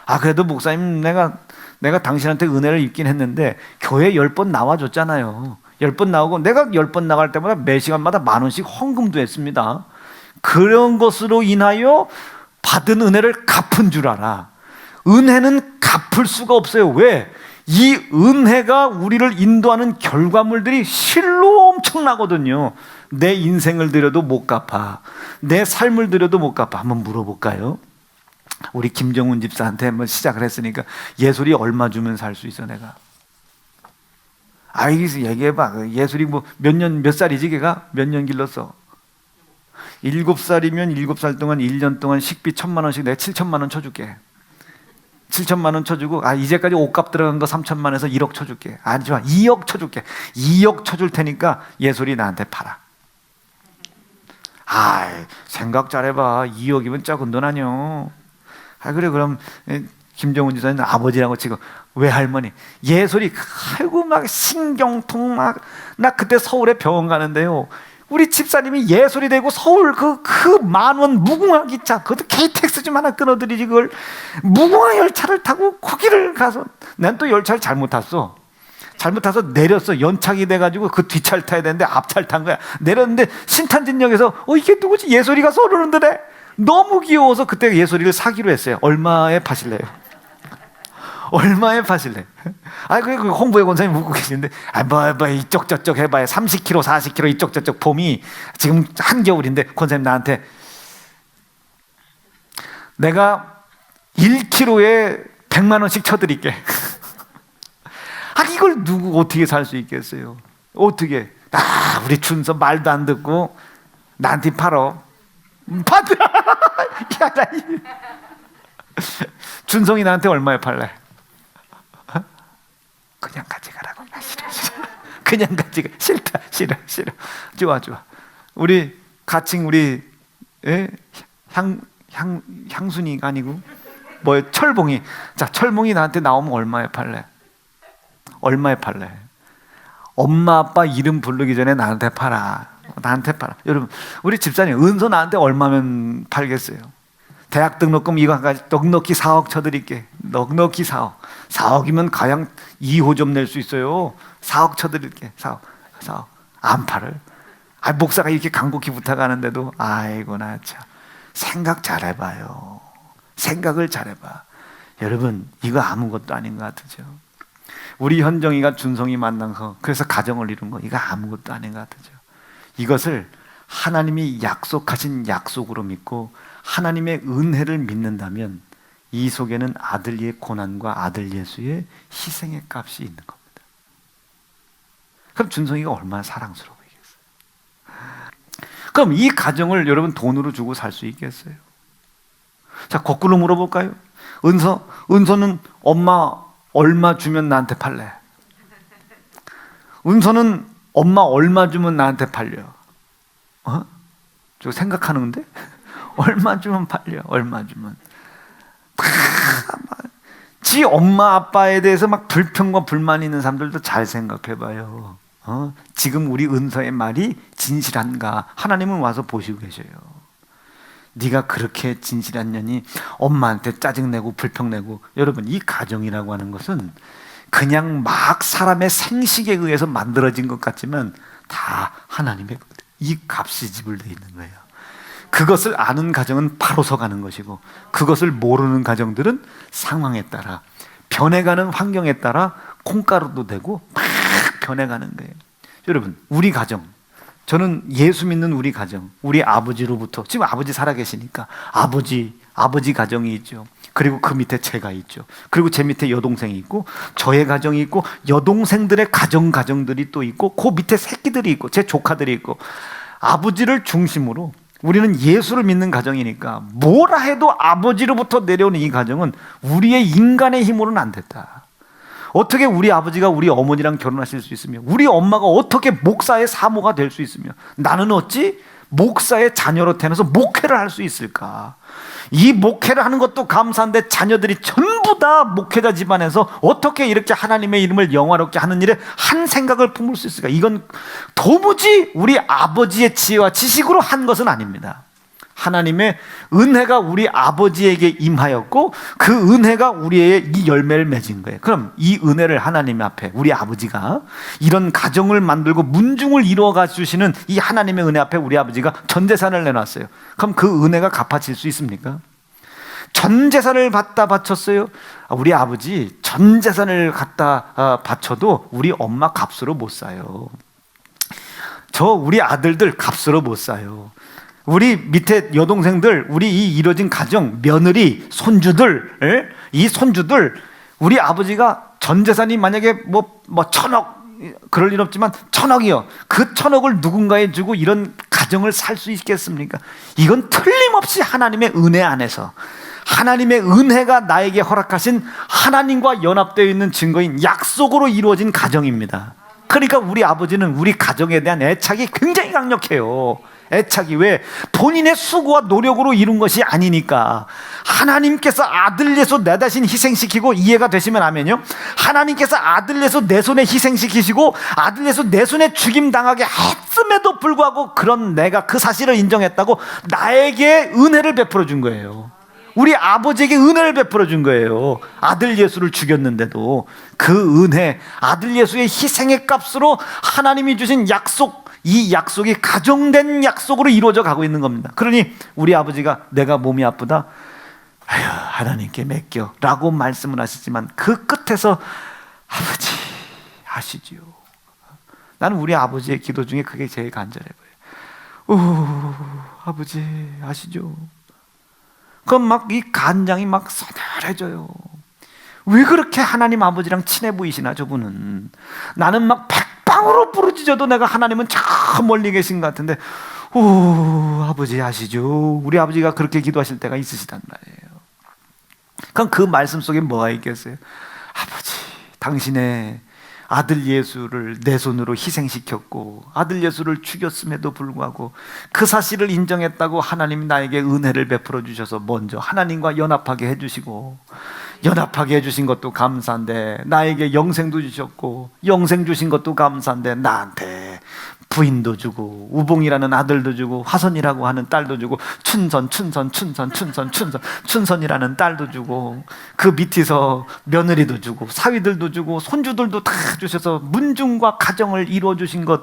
아 그래도 목사님 내가 당신한테 은혜를 입긴 했는데 교회 10번 나와줬잖아요. 10번 나오고 내가 10번 나갈 때마다 매 시간마다 10,000원씩 헌금도 했습니다. 그런 것으로 인하여 받은 은혜를 갚은 줄 알아. 은혜는 갚을 수가 없어요. 왜? 이 은혜가 우리를 인도하는 결과물들이 실로 엄청나거든요. 내 인생을 들여도 못 갚아. 내 삶을 들여도 못 갚아. 한번 물어볼까요? 우리 김정훈 집사한테 한번 시작을 했으니까 예술이 얼마 주면 살 수 있어 내가? 여기서 얘기해봐. 예술이 뭐 몇 살이지 걔가? 몇 년 길렀어? 7살이면 7살 동안 1년 동안 식비 1,000,000원씩 내가 7,000,000원 쳐줄게. 7,000,000원 쳐주고 이제까지 옷값 들어간 거 3,000,000원에서 1억 쳐줄게. 좋아, 2억 쳐줄게. 2억 쳐줄 테니까 예술이 나한테 팔아. 생각 잘해봐. 2억이면 작은 돈 아니요. 그래 그럼 김정훈 지사는 아버지라고 치고 외할머니 예술이 아이고 막 신경통 막 나 그때 서울에 병원 가는데요. 우리 집사님이 예술이 되고 서울 그 10,000원 무궁화 기차, 그것도 KTX 좀 하나 끊어드리지, 그걸 무궁화 열차를 타고 거기를 가서, 난 또 열차를 잘못 탔어. 잘못 타서 내렸어. 연착이 돼가지고 그 뒷차를 타야 되는데 앞차를 탄 거야. 내렸는데 신탄진역에서 이게 누구지? 예술이가 서르는데 너무 귀여워서 그때 예술이를 사기로 했어요. 얼마에 파실래요? 얼마에 파실래? 그 홍보의 권사님 묻고 계시는데, 뭐 이쪽 저쪽 해봐요. 30kg, 40kg 이쪽 저쪽 봄이 지금 한겨울인데 권사님 나한테 내가 1kg에 100,000원씩 쳐드릴게. 이걸 누구 어떻게 살 수 있겠어요? 어떻게? 우리 준서 말도 안 듣고 나한테 팔어. 받아. 준성이 나한테 얼마에 팔래? 그냥 가져가라고. 싫어. 그냥 가져가. 싫어. 좋아. 우리 가칭 우리 향순이가 아니고 뭐예요? 철봉이. 자, 철봉이 나한테 나오면 얼마에 팔래? 엄마 아빠 이름 부르기 전에 나한테 팔아. 여러분, 우리 집사님 은서 나한테 얼마면 팔겠어요? 대학 등록금 이거 한가지 넉넉히 4억 쳐드릴게. 넉넉히 4억. 4억이면 가양 2호점 낼 수 있어요. 4억 쳐드릴게. 4억. 안 팔을. 목사가 이렇게 간곡히 부탁하는데도 아이고 나 참. 생각 잘해봐요. 생각을 잘해봐. 여러분, 이거 아무것도 아닌 것 같으죠? 우리 현정이가 준성이 만난 거, 그래서 가정을 이룬 거, 이거 아무것도 아닌 것 같으죠? 이것을 하나님이 약속하신 약속으로 믿고 하나님의 은혜를 믿는다면 이 속에는 아들의 고난과 아들 예수의 희생의 값이 있는 겁니다. 그럼 준성이가 얼마나 사랑스러워이겠어요? 그럼 이 가정을 여러분 돈으로 주고 살 수 있겠어요? 자, 거꾸로 물어볼까요? 은서는 엄마 얼마 주면 나한테 팔래? 은서는 엄마 얼마 주면 나한테 팔려? 저 생각하는데? 얼마 주면 팔려? 얼마 주면? 지 엄마 아빠에 대해서 막 불평과 불만이 있는 사람들도 잘 생각해봐요. 지금 우리 은서의 말이 진실한가? 하나님은 와서 보시고 계셔요. 네가 그렇게 진실한 년이 엄마한테 짜증내고 불평내고, 여러분 이 가정이라고 하는 것은 그냥 막 사람의 생식에 의해서 만들어진 것 같지만 다 하나님의 이 값이 지불되어 있는 거예요. 그것을 아는 가정은 바로 서가는 것이고, 그것을 모르는 가정들은 상황에 따라, 변해가는 환경에 따라 콩가루도 되고 막 변해가는 거예요. 여러분 우리 가정, 저는 예수 믿는 우리 가정, 우리 아버지로부터, 지금 아버지 살아계시니까 아버지 가정이 있죠. 그리고 그 밑에 제가 있죠. 그리고 제 밑에 여동생이 있고, 저의 가정이 있고, 여동생들의 가정들이 또 있고, 그 밑에 새끼들이 있고, 제 조카들이 있고, 아버지를 중심으로 우리는 예수를 믿는 가정이니까 뭐라 해도 아버지로부터 내려오는 이 가정은 우리의 인간의 힘으로는 안 됐다. 어떻게 우리 아버지가 우리 어머니랑 결혼하실 수 있으며, 우리 엄마가 어떻게 목사의 사모가 될 수 있으며, 나는 어찌 목사의 자녀로 태어나서 목회를 할 수 있을까? 이 목회를 하는 것도 감사한데 자녀들이 전부 다 목회자 집안에서 어떻게 이렇게 하나님의 이름을 영화롭게 하는 일에 한 생각을 품을 수 있을까? 이건 도무지 우리 아버지의 지혜와 지식으로 한 것은 아닙니다. 하나님의 은혜가 우리 아버지에게 임하였고, 그 은혜가 우리의 이 열매를 맺은 거예요. 그럼 이 은혜를 하나님 앞에 우리 아버지가 이런 가정을 만들고 문중을 이루어가 주시는 이 하나님의 은혜 앞에 우리 아버지가 전 재산을 내놨어요. 그럼 그 은혜가 갚아질 수 있습니까? 전 재산을 갖다 바쳤어요. 우리 아버지 전 재산을 갖다 바쳐도 우리 엄마 값으로 못 사요. 우리 아들들 값으로 못 사요. 우리 밑에 여동생들, 우리 이 이뤄진 가정, 며느리, 손주들, 이 손주들, 우리 아버지가 전 재산이 만약에 뭐 1,000억, 그럴 일 없지만 1,000억이요. 그 1,000억을 누군가에 주고 이런 가정을 살 수 있겠습니까? 이건 틀림없이 하나님의 은혜 안에서, 하나님의 은혜가 나에게 허락하신 하나님과 연합되어 있는 증거인 약속으로 이루어진 가정입니다. 그러니까 우리 아버지는 우리 가정에 대한 애착이 굉장히 강력해요. 애착이 왜? 본인의 수고와 노력으로 이룬 것이 아니니까. 하나님께서 아들 예수 내 대신 희생시키고, 이해가 되시면 하면요, 하나님께서 아들 예수 내 손에 희생시키시고 아들 예수 내 손에 죽임당하게 했음에도 불구하고 그런 내가 그 사실을 인정했다고 나에게 은혜를 베풀어 준 거예요. 우리 아버지에게 은혜를 베풀어 준 거예요. 아들 예수를 죽였는데도 그 은혜, 아들 예수의 희생의 값으로 하나님이 주신 약속, 이 약속이 가정된 약속으로 이루어져 가고 있는 겁니다. 그러니 우리 아버지가 내가 몸이 아프다, 아유 하나님께 맡겨 라고 말씀을 하시지만 그 끝에서 아버지 아시지요. 나는 우리 아버지의 기도 중에 그게 제일 간절해 보여요. 아버지 아시죠? 그럼 막 이 간장이 막 서늘해져요. 왜 그렇게 하나님 아버지랑 친해 보이시나 저분은. 나는 막 백방으로 부르짖어도 내가 하나님은 저 멀리 계신 것 같은데, 아버지 아시죠? 우리 아버지가 그렇게 기도하실 때가 있으시단 말이에요. 그럼 그 말씀 속에 뭐가 있겠어요? 아버지 당신의 아들 예수를 내 손으로 희생시켰고 아들 예수를 죽였음에도 불구하고 그 사실을 인정했다고 하나님이 나에게 은혜를 베풀어 주셔서 먼저 하나님과 연합하게 해주시고, 연합하게 해주신 것도 감사한데 나에게 영생도 주셨고, 영생 주신 것도 감사한데 나한테 부인도 주고 우봉이라는 아들도 주고 화선이라고 하는 딸도 주고 춘선이라는 딸도 주고, 그 밑에서 며느리도 주고 사위들도 주고 손주들도 다 주셔서 문중과 가정을 이루어 주신 것,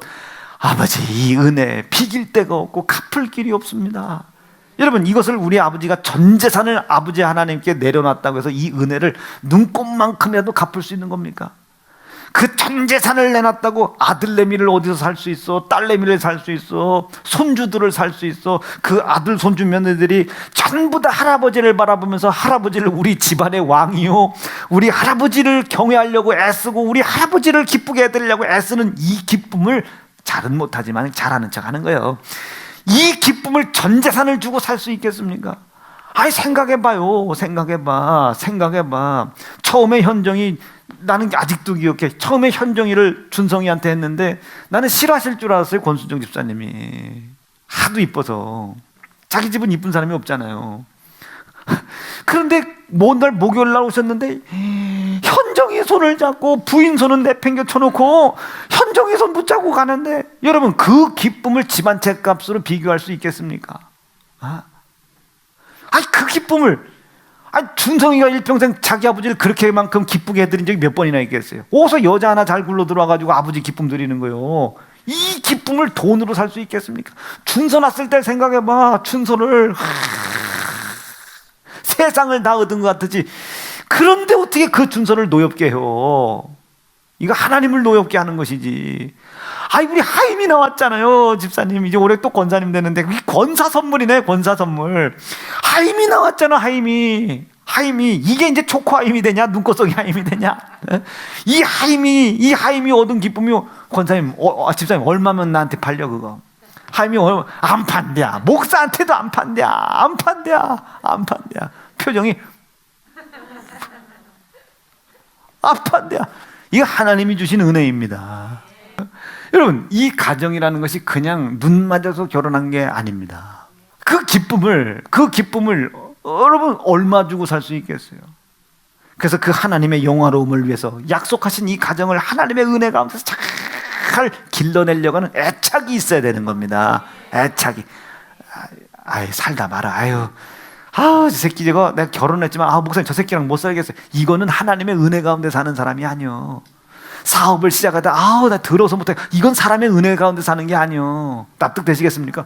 아버지 이 은혜 비길 데가 없고 갚을 길이 없습니다. 여러분 이것을 우리 아버지가 전 재산을 아버지 하나님께 내려놨다고 해서 이 은혜를 눈꼽만큼이라도 갚을 수 있는 겁니까? 그 전 재산을 내놨다고 아들내미를 어디서 살 수 있어? 딸내미를 살 수 있어? 손주들을 살 수 있어? 그 아들 손주 며느리들이 전부 다 할아버지를 바라보면서, 할아버지를 우리 집안의 왕이요, 우리 할아버지를 경외하려고 애쓰고 우리 할아버지를 기쁘게 해드리려고 애쓰는 이 기쁨을 잘은 못하지만 잘하는 척 하는 거예요. 이 기쁨을 전 재산을 주고 살 수 있겠습니까? 아니 생각해봐요. 생각해봐. 처음에 현정이, 나는 아직도 기억해. 처음에 현정이를 준성이한테 했는데 나는 싫어하실 줄 알았어요. 권순정 집사님이 하도 이뻐서. 자기 집은 이쁜 사람이 없잖아요. 그런데 먼 날 목요일 날 오셨는데 현정이 손을 잡고 부인 손은 내팽겨 쳐놓고 현정이 손 붙잡고 가는데, 여러분 그 기쁨을 집 한 채 값으로 비교할 수 있겠습니까? 아니 그 기쁨을, 아니 준성이가 일평생 자기 아버지를 그렇게만큼 기쁘게 해드린 적이 몇 번이나 있겠어요? 어디서 여자 하나 잘 굴러 들어와가지고 아버지 기쁨 드리는 거예요. 이 기쁨을 돈으로 살 수 있겠습니까? 춘서 났을 때 생각해봐. 춘서를 세상을 다 얻은 것 같으지. 그런데 어떻게 그 춘서를 노엽게 해요? 이거 하나님을 노엽게 하는 것이지. 아이 우리 하임이 나왔잖아요. 집사님 이제 올해 또 권사님 되는데 이 권사 선물이네. 권사 선물. 하임이 나왔잖아. 하임이 이게 이제 초코 하임이 되냐 눈꽃송이 하임이 되냐? 이 하임이 얻은 기쁨이, 권사님 집사님 얼마면 나한테 팔려 그거? 하임이 안 판대야. 목사한테도 안 판대야. 표정이 안 판대야. 이거 하나님이 주신 은혜입니다. 여러분 이 가정이라는 것이 그냥 눈 맞아서 결혼한 게 아닙니다. 그 기쁨을 여러분 얼마 주고 살 수 있겠어요? 그래서 그 하나님의 영화로움을 위해서 약속하신 이 가정을 하나님의 은혜 가운데서 잘 길러내려고 하는 애착이 있어야 되는 겁니다. 애착이. 살다 말아. 저 새끼 저거 내가 결혼했지만 목사님 저 새끼랑 못 살겠어요. 이거는 하나님의 은혜 가운데 사는 사람이 아니요. 사업을 시작하다 나 들어서 못해. 이건 사람의 은혜 가운데 사는 게 아니요. 납득되시겠습니까?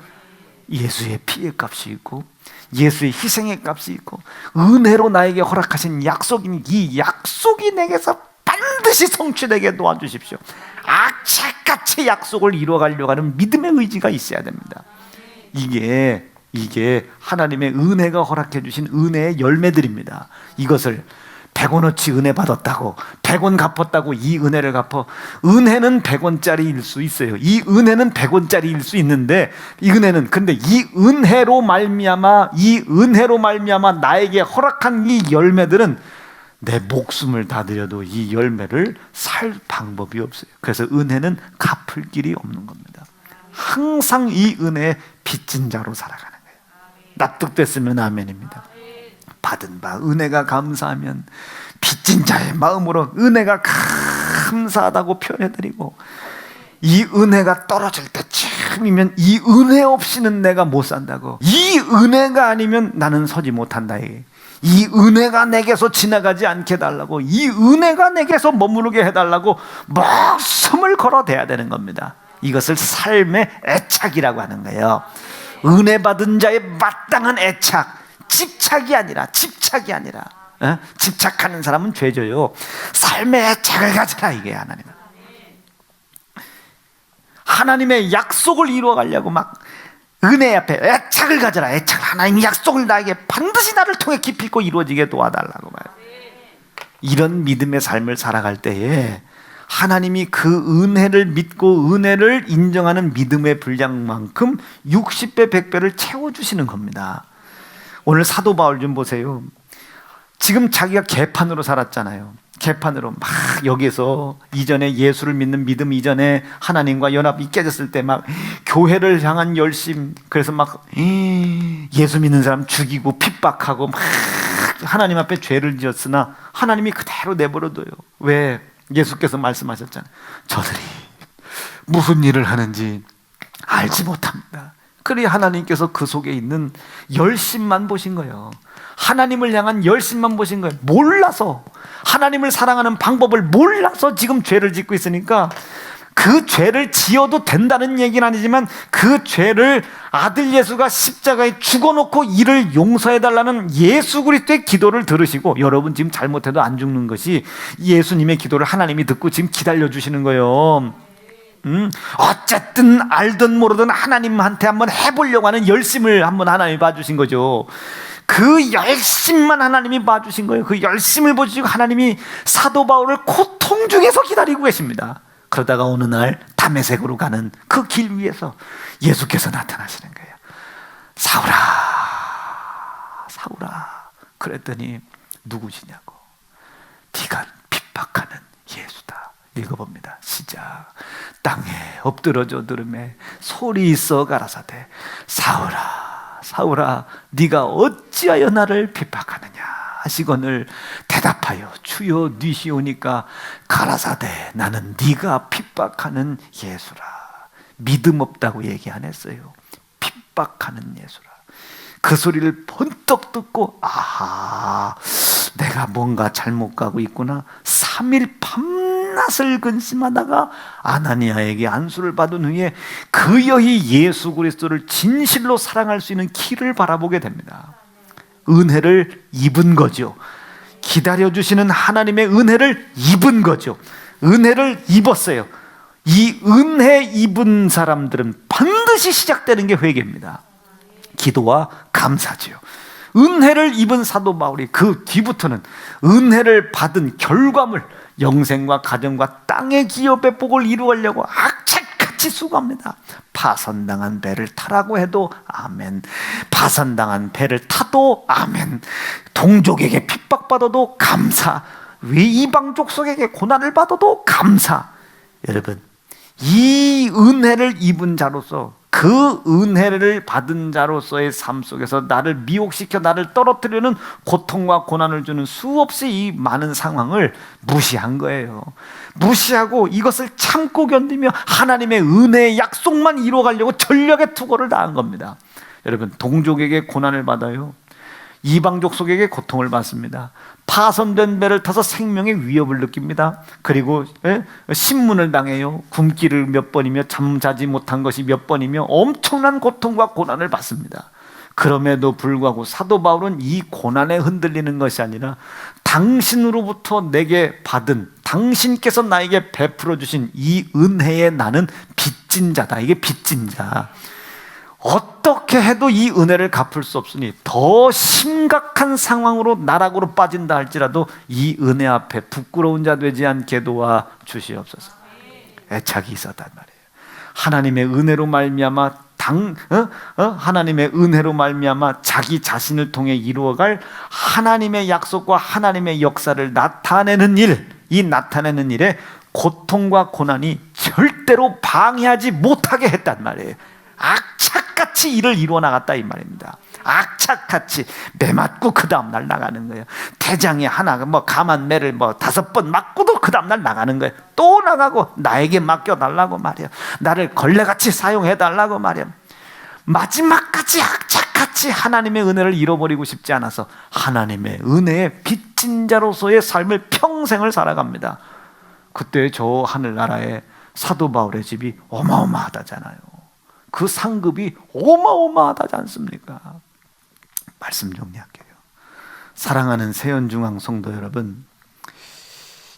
예수의 피의 값이 있고 예수의 희생의 값이 있고 은혜로 나에게 허락하신 약속인 이 약속이 내게서 반드시 성취되게 도와주십시오. 악착같이 약속을 이루어가려고 하는 믿음의 의지가 있어야 됩니다. 이게 하나님의 은혜가 허락해 주신 은혜의 열매들입니다. 이것을 100원어치 은혜 받았다고 100원 갚았다고 이 은혜를 갚어. 은혜는 100원짜리일 수 있어요. 이 은혜는 100원짜리일 수 있는데 근데 이 은혜로 말미암아 나에게 허락한 이 열매들은 내 목숨을 다 드려도 이 열매를 살 방법이 없어요. 그래서 은혜는 갚을 길이 없는 겁니다. 항상 이 은혜의 빚진 자로 살아가는 거예요. 납득됐으면 아멘입니다. 받은 바 은혜가 감사하면 빚진 자의 마음으로 은혜가 감사하다고 표현해드리고, 이 은혜가 떨어질 때쯤이면 이 은혜 없이는 내가 못 산다고, 이 은혜가 아니면 나는 서지 못한다. 이 은혜가 내게서 지나가지 않게 해달라고, 이 은혜가 내게서 머무르게 해달라고 목숨을 걸어대야 되는 겁니다. 이것을 삶의 애착이라고 하는 거예요. 은혜 받은 자의 마땅한 애착, 집착이 아니라 집착하는 사람은 죄져요. 삶의 애착을 가져라, 이게 하나님의 약속을 이루어가려고 막 은혜 앞에 애착을 가져라. 애착. 하나님의 약속을 나에게 반드시 나를 통해 기필코 이루어지게 도와달라고 말해요. 이런 믿음의 삶을 살아갈 때에 하나님이 그 은혜를 믿고 은혜를 인정하는 믿음의 분량만큼 60배 100배를 채워주시는 겁니다. 오늘 사도 바울 좀 보세요. 지금 자기가 개판으로 살았잖아요. 개판으로 막 여기서 이전에 예수를 믿는 믿음 이전에 하나님과 연합이 깨졌을 때 막 교회를 향한 열심, 그래서 막 예수 믿는 사람 죽이고 핍박하고 막 하나님 앞에 죄를 지었으나 하나님이 그대로 내버려둬요. 왜? 예수께서 말씀하셨잖아요. 저들이 무슨 일을 하는지 알지 못합니다. 그래 하나님께서 그 속에 있는 열심만 보신 거예요. 하나님을 향한 열심만 보신 거예요. 몰라서, 하나님을 사랑하는 방법을 몰라서 지금 죄를 짓고 있으니까, 그 죄를 지어도 된다는 얘기는 아니지만 그 죄를 아들 예수가 십자가에 죽어놓고 이를 용서해달라는 예수 그리스도의 기도를 들으시고, 여러분 지금 잘못해도 안 죽는 것이 예수님의 기도를 하나님이 듣고 지금 기다려주시는 거예요. 어쨌든 알든 모르든 하나님한테 한번 해보려고 하는 열심을 한번 하나님이 봐주신 거죠. 그 열심만 하나님이 봐주신 거예요. 그 열심을 보시고 하나님이 사도 바울을 고통 중에서 기다리고 계십니다. 그러다가 어느 날 다메섹으로 가는 그 길 위에서 예수께서 나타나시는 거예요. 사울아, 사울아. 그랬더니 누구시냐고. 네가 핍박하는 예수다. 읽어봅니다. 시작. 땅에 엎드러져 들음에 소리 있어 가라사대 사울아 사울아 네가 어찌하여 나를 핍박하느냐 하시거늘 대답하여 주여 니시오니까 가라사대 나는 네가 핍박하는 예수라. 믿음 없다고 얘기 안 했어요. 핍박하는 예수라. 그 소리를 번떡 듣고 아하 내가 뭔가 잘못 가고 있구나. 3일 밤낮을 근심하다가 아나니아에게 안수를 받은 후에 그 여이 예수 그리스도를 진실로 사랑할 수 있는 길을 바라보게 됩니다. 은혜를 입은 거죠. 기다려주시는 하나님의 은혜를 입은 거죠. 은혜를 입었어요. 이 은혜 입은 사람들은 반드시 시작되는 게 회개입니다. 기도와 감사지요. 은혜를 입은 사도 바울이 그 뒤부터는 은혜를 받은 결과물, 영생과 가정과 땅의 기업의 복을 이루려고 악착같이 수고합니다. 파선당한 배를 타라고 해도 아멘. 파선당한 배를 타도 아멘. 동족에게 핍박받아도 감사. 이방 족속에게 고난을 받아도 감사. 여러분, 이 은혜를 입은 자로서 그 은혜를 받은 자로서의 삶 속에서 나를 미혹시켜 나를 떨어뜨리는 고통과 고난을 주는 수없이 이 많은 상황을 무시한 거예요. 무시하고 이것을 참고 견디며 하나님의 은혜의 약속만 이루어가려고 전력의 투고를 다한 겁니다. 여러분, 동족에게 고난을 받아요. 이방족 속에게 고통을 받습니다. 파손된 배를 타서 생명의 위협을 느낍니다. 그리고 신문을 당해요. 굶기를 몇 번이며 잠자지 못한 것이 몇 번이며 엄청난 고통과 고난을 받습니다. 그럼에도 불구하고 사도 바울은 이 고난에 흔들리는 것이 아니라 당신으로부터 내게 받은, 당신께서 나에게 베풀어 주신 이 은혜에 나는 빚진 자다. 이게 빚진 자. 어떻게 해도 이 은혜를 갚을 수 없으니 더 심각한 상황으로 나락으로 빠진다 할지라도 이 은혜 앞에 부끄러운 자 되지 않게 도와 주시옵소서. 애착이 있었단 말이에요. 하나님의 은혜로 말미암아 하나님의 은혜로 말미암아 자기 자신을 통해 이루어갈 하나님의 약속과 하나님의 역사를 나타내는 일, 이 나타내는 일에 고통과 고난이 절대로 방해하지 못하게 했단 말이에요. 악착같이 일을 이루어 나갔다 이 말입니다. 악착같이 매 맞고 그 다음날 나가는 거예요. 대장에 하나 가만 매를 5번 맞고도 그 다음날 나가는 거예요. 또 나가고 나에게 맡겨달라고 말이에요. 나를 걸레같이 사용해달라고 말이에요. 마지막까지 악착같이 하나님의 은혜를 잃어버리고 싶지 않아서 하나님의 은혜에 빚진 자로서의 삶을 평생을 살아갑니다. 그때 저 하늘나라에 사도 바울의 집이 어마어마하다잖아요. 그 상급이 어마어마하다지 않습니까? 말씀 정리할게요. 사랑하는 세연중앙 성도 여러분,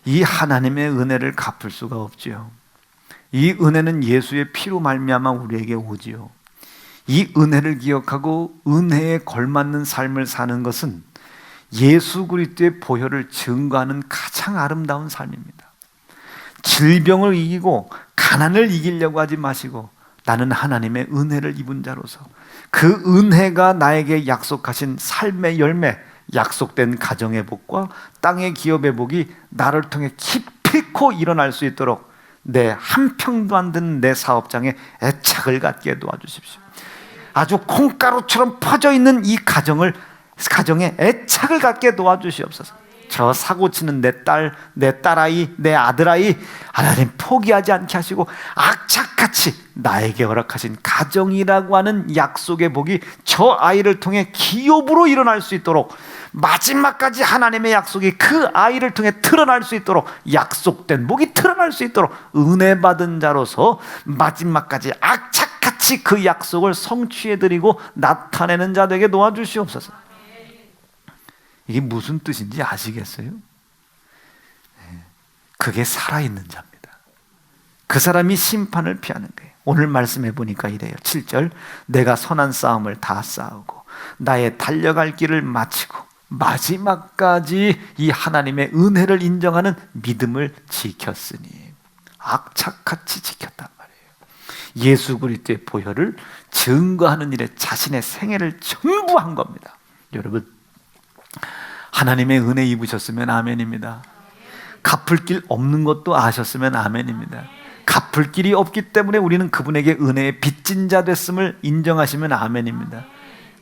이 하나님의 은혜를 갚을 수가 없지요. 이 은혜는 예수의 피로 말미암아 우리에게 오지요. 이 은혜를 기억하고 은혜에 걸맞는 삶을 사는 것은 예수 그리스도의 보혈을 증거하는 가장 아름다운 삶입니다. 질병을 이기고 가난을 이기려고 하지 마시고 나는 하나님의 은혜를 입은 자로서 그 은혜가 나에게 약속하신 삶의 열매, 약속된 가정의 복과 땅의 기업의 복이 나를 통해 기필코 일어날 수 있도록 내 한 평도 안 드는 내 사업장에 애착을 갖게 도와주십시오. 아주 콩가루처럼 퍼져 있는 이 가정에 애착을 갖게 도와주시옵소서. 저 사고치는 내 딸, 내 딸아이, 내 아들아이 하나님 포기하지 않게 하시고 악착같이 나에게 허락하신 가정이라고 하는 약속의 복이 저 아이를 통해 기업으로 일어날 수 있도록, 마지막까지 하나님의 약속이 그 아이를 통해 드러날 수 있도록, 약속된 복이 드러날 수 있도록 은혜 받은 자로서 마지막까지 악착같이 그 약속을 성취해드리고 나타내는 자 되게 도와주시옵소서. 이게 무슨 뜻인지 아시겠어요? 그게 살아있는 자입니다. 그 사람이 심판을 피하는 거예요. 오늘 말씀해 보니까 이래요. 7절, 내가 선한 싸움을 다 싸우고 나의 달려갈 길을 마치고 마지막까지 이 하나님의 은혜를 인정하는 믿음을 지켰으니. 악착같이 지켰단 말이에요. 예수 그리스도의 보혈을 증거하는 일에 자신의 생애를 전부 한 겁니다. 여러분, 하나님의 은혜 입으셨으면 아멘입니다. 갚을 길 없는 것도 아셨으면 아멘입니다. 갚을 길이 없기 때문에 우리는 그분에게 은혜의 빚진 자 됐음을 인정하시면 아멘입니다.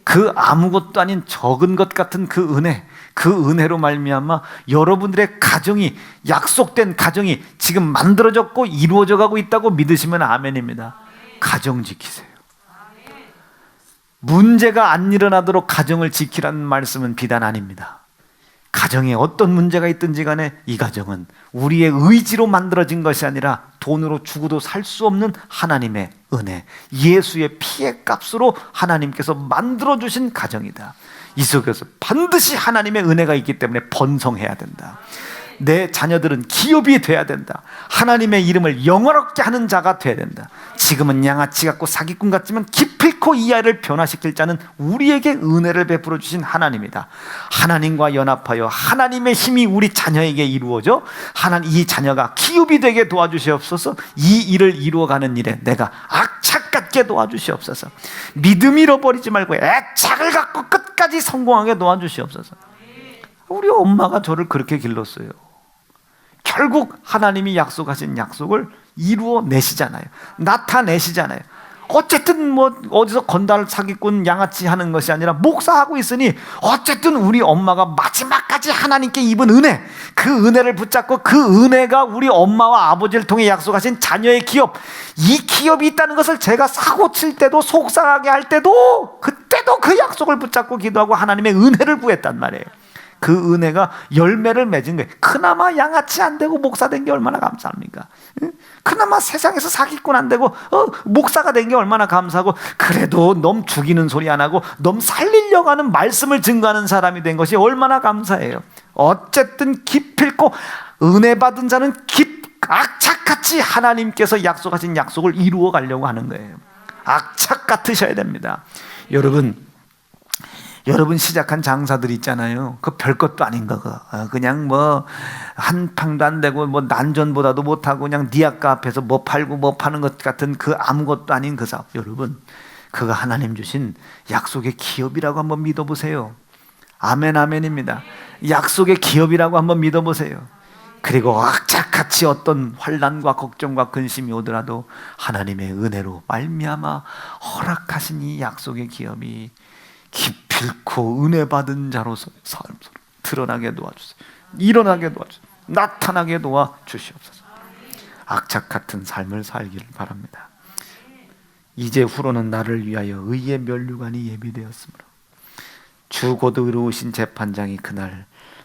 그 아무것도 아닌 적은 것 같은 그 은혜, 그 은혜로 말미암아 여러분들의 가정이, 약속된 가정이 지금 만들어졌고 이루어져 가고 있다고 믿으시면 아멘입니다. 가정 지키세요. 문제가 안 일어나도록 가정을 지키라는 말씀은 비단 아닙니다. 가정에 어떤 문제가 있든지 간에 이 가정은 우리의 의지로 만들어진 것이 아니라 돈으로 주고도 살 수 없는 하나님의 은혜, 예수의 피의 값으로 하나님께서 만들어주신 가정이다. 이 속에서 반드시 하나님의 은혜가 있기 때문에 번성해야 된다. 내 자녀들은 기업이 돼야 된다. 하나님의 이름을 영화롭게 하는 자가 돼야 된다. 지금은 양아치 같고 사기꾼 같지만 기필코 이 아이를 변화시킬 자는 우리에게 은혜를 베풀어 주신 하나님이다. 하나님과 연합하여 하나님의 힘이 우리 자녀에게 이루어져 이 자녀가 기업이 되게 도와주시옵소서. 이 일을 이루어가는 일에 내가 악착 같게 도와주시옵소서. 믿음 잃어버리지 말고 애착을 갖고 끝까지 성공하게 도와주시옵소서. 우리 엄마가 저를 그렇게 길렀어요. 결국 하나님이 약속하신 약속을 이루어내시잖아요. 나타내시잖아요. 어쨌든 뭐 어디서 건달 사기꾼 양아치 하는 것이 아니라 목사하고 있으니 어쨌든 우리 엄마가 마지막까지 하나님께 입은 은혜, 그 은혜를 붙잡고 그 은혜가 우리 엄마와 아버지를 통해 약속하신 자녀의 기업, 이 기업이 있다는 것을 제가 사고 칠 때도 속상하게 할 때도 그때도 그 약속을 붙잡고 기도하고 하나님의 은혜를 구했단 말이에요. 그 은혜가 열매를 맺은 거예요. 그나마 양아치 안 되고 목사 된 게 얼마나 감사합니까? 그나마 세상에서 사기꾼 안 되고 목사가 된 게 얼마나 감사하고, 그래도 놈 죽이는 소리 안 하고 놈 살리려고 하는 말씀을 증거하는 사람이 된 것이 얼마나 감사해요. 어쨌든 기필코 은혜 받은 자는 악착같이 하나님께서 약속하신 약속을 이루어 가려고 하는 거예요. 악착 같으셔야 됩니다. 여러분 시작한 장사들 있잖아요. 그 별것도 아닌 거. 그냥 뭐 한 탕도 안 되고 뭐 난전보다도 못하고 그냥 니 아까 앞에서 뭐 팔고 뭐 파는 것 같은 그 아무것도 아닌 그 사업. 여러분, 그거 하나님 주신 약속의 기업이라고 한번 믿어보세요. 아멘, 아멘입니다. 약속의 기업이라고 한번 믿어보세요. 그리고 악착같이 어떤 환난과 걱정과 근심이 오더라도 하나님의 은혜로 말미암아 허락하신 이 약속의 기업이 기필코 은혜 받은 자로서 삶으로 드러나게 도와주세요. 일어나게 도와주세요. 나타나게 도와주시옵소서. 악착 같은 삶을 살기를 바랍니다. 이제 후로는 나를 위하여 의의 면류관이 예비되었으므로 주 곧 의로우신 재판장이 그날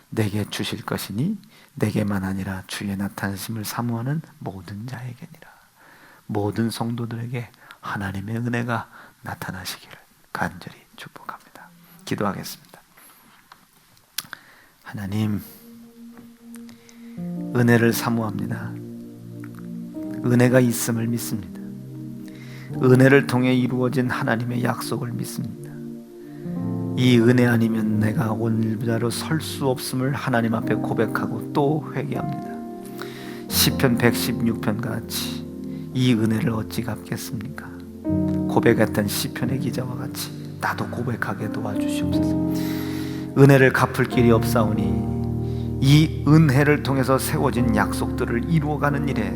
내게 주실 것이니 내게만 아니라 주의 나타나심을 사모하는 모든 자에게니라. 모든 성도들에게 하나님의 은혜가 나타나시기를 간절히 축복합니다. 기도하겠습니다. 하나님, 은혜를 사모합니다. 은혜가 있음을 믿습니다. 은혜를 통해 이루어진 하나님의 약속을 믿습니다. 이 은혜 아니면 내가 오늘자로 설 수 없음을 하나님 앞에 고백하고 또 회개합니다. 시편 116편 같이 이 은혜를 어찌 갚겠습니까? 고백했던 시편의 기자와 같이 나도 고백하게 도와주시옵소서. 은혜를 갚을 길이 없사오니 이 은혜를 통해서 세워진 약속들을 이루어가는 일에,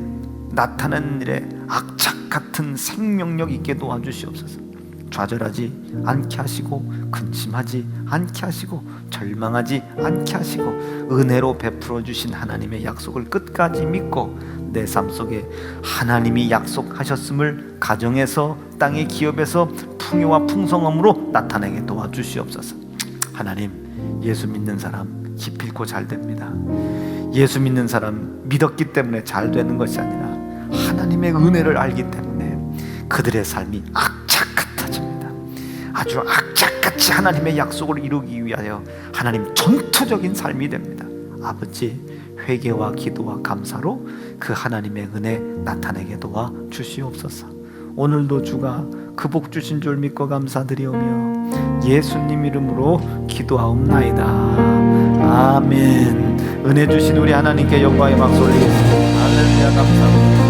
나타나는 일에 악착 같은 생명력 있게 도와주시옵소서. 좌절하지 않게 하시고 근심하지 않게 하시고 절망하지 않게 하시고 은혜로 베풀어 주신 하나님의 약속을 끝까지 믿고 내 삶 속에 하나님이 약속하셨음을 가정에서, 땅의 기업에서 풍요와 풍성함으로 나타내게 도와주시옵소서. 하나님, 예수 믿는 사람 기필코 잘 됩니다. 예수 믿는 사람 믿었기 때문에 잘 되는 것이 아니라 하나님의 은혜를 알기 때문에 그들의 삶이 악착 같아집니다. 아주 악착같이 하나님의 약속을 이루기 위하여 하나님 전투적인 삶이 됩니다. 아버지, 회개와 기도와 감사로 그 하나님의 은혜 나타내게 도와 주시옵소서. 오늘도 주가 그 복 주신 줄 믿고 감사드리오며 예수님 이름으로 기도하옵나이다. 아멘. 은혜 주신 우리 하나님께 영광의 박수 올리겠습니다. 할렐루야, 감사합니다.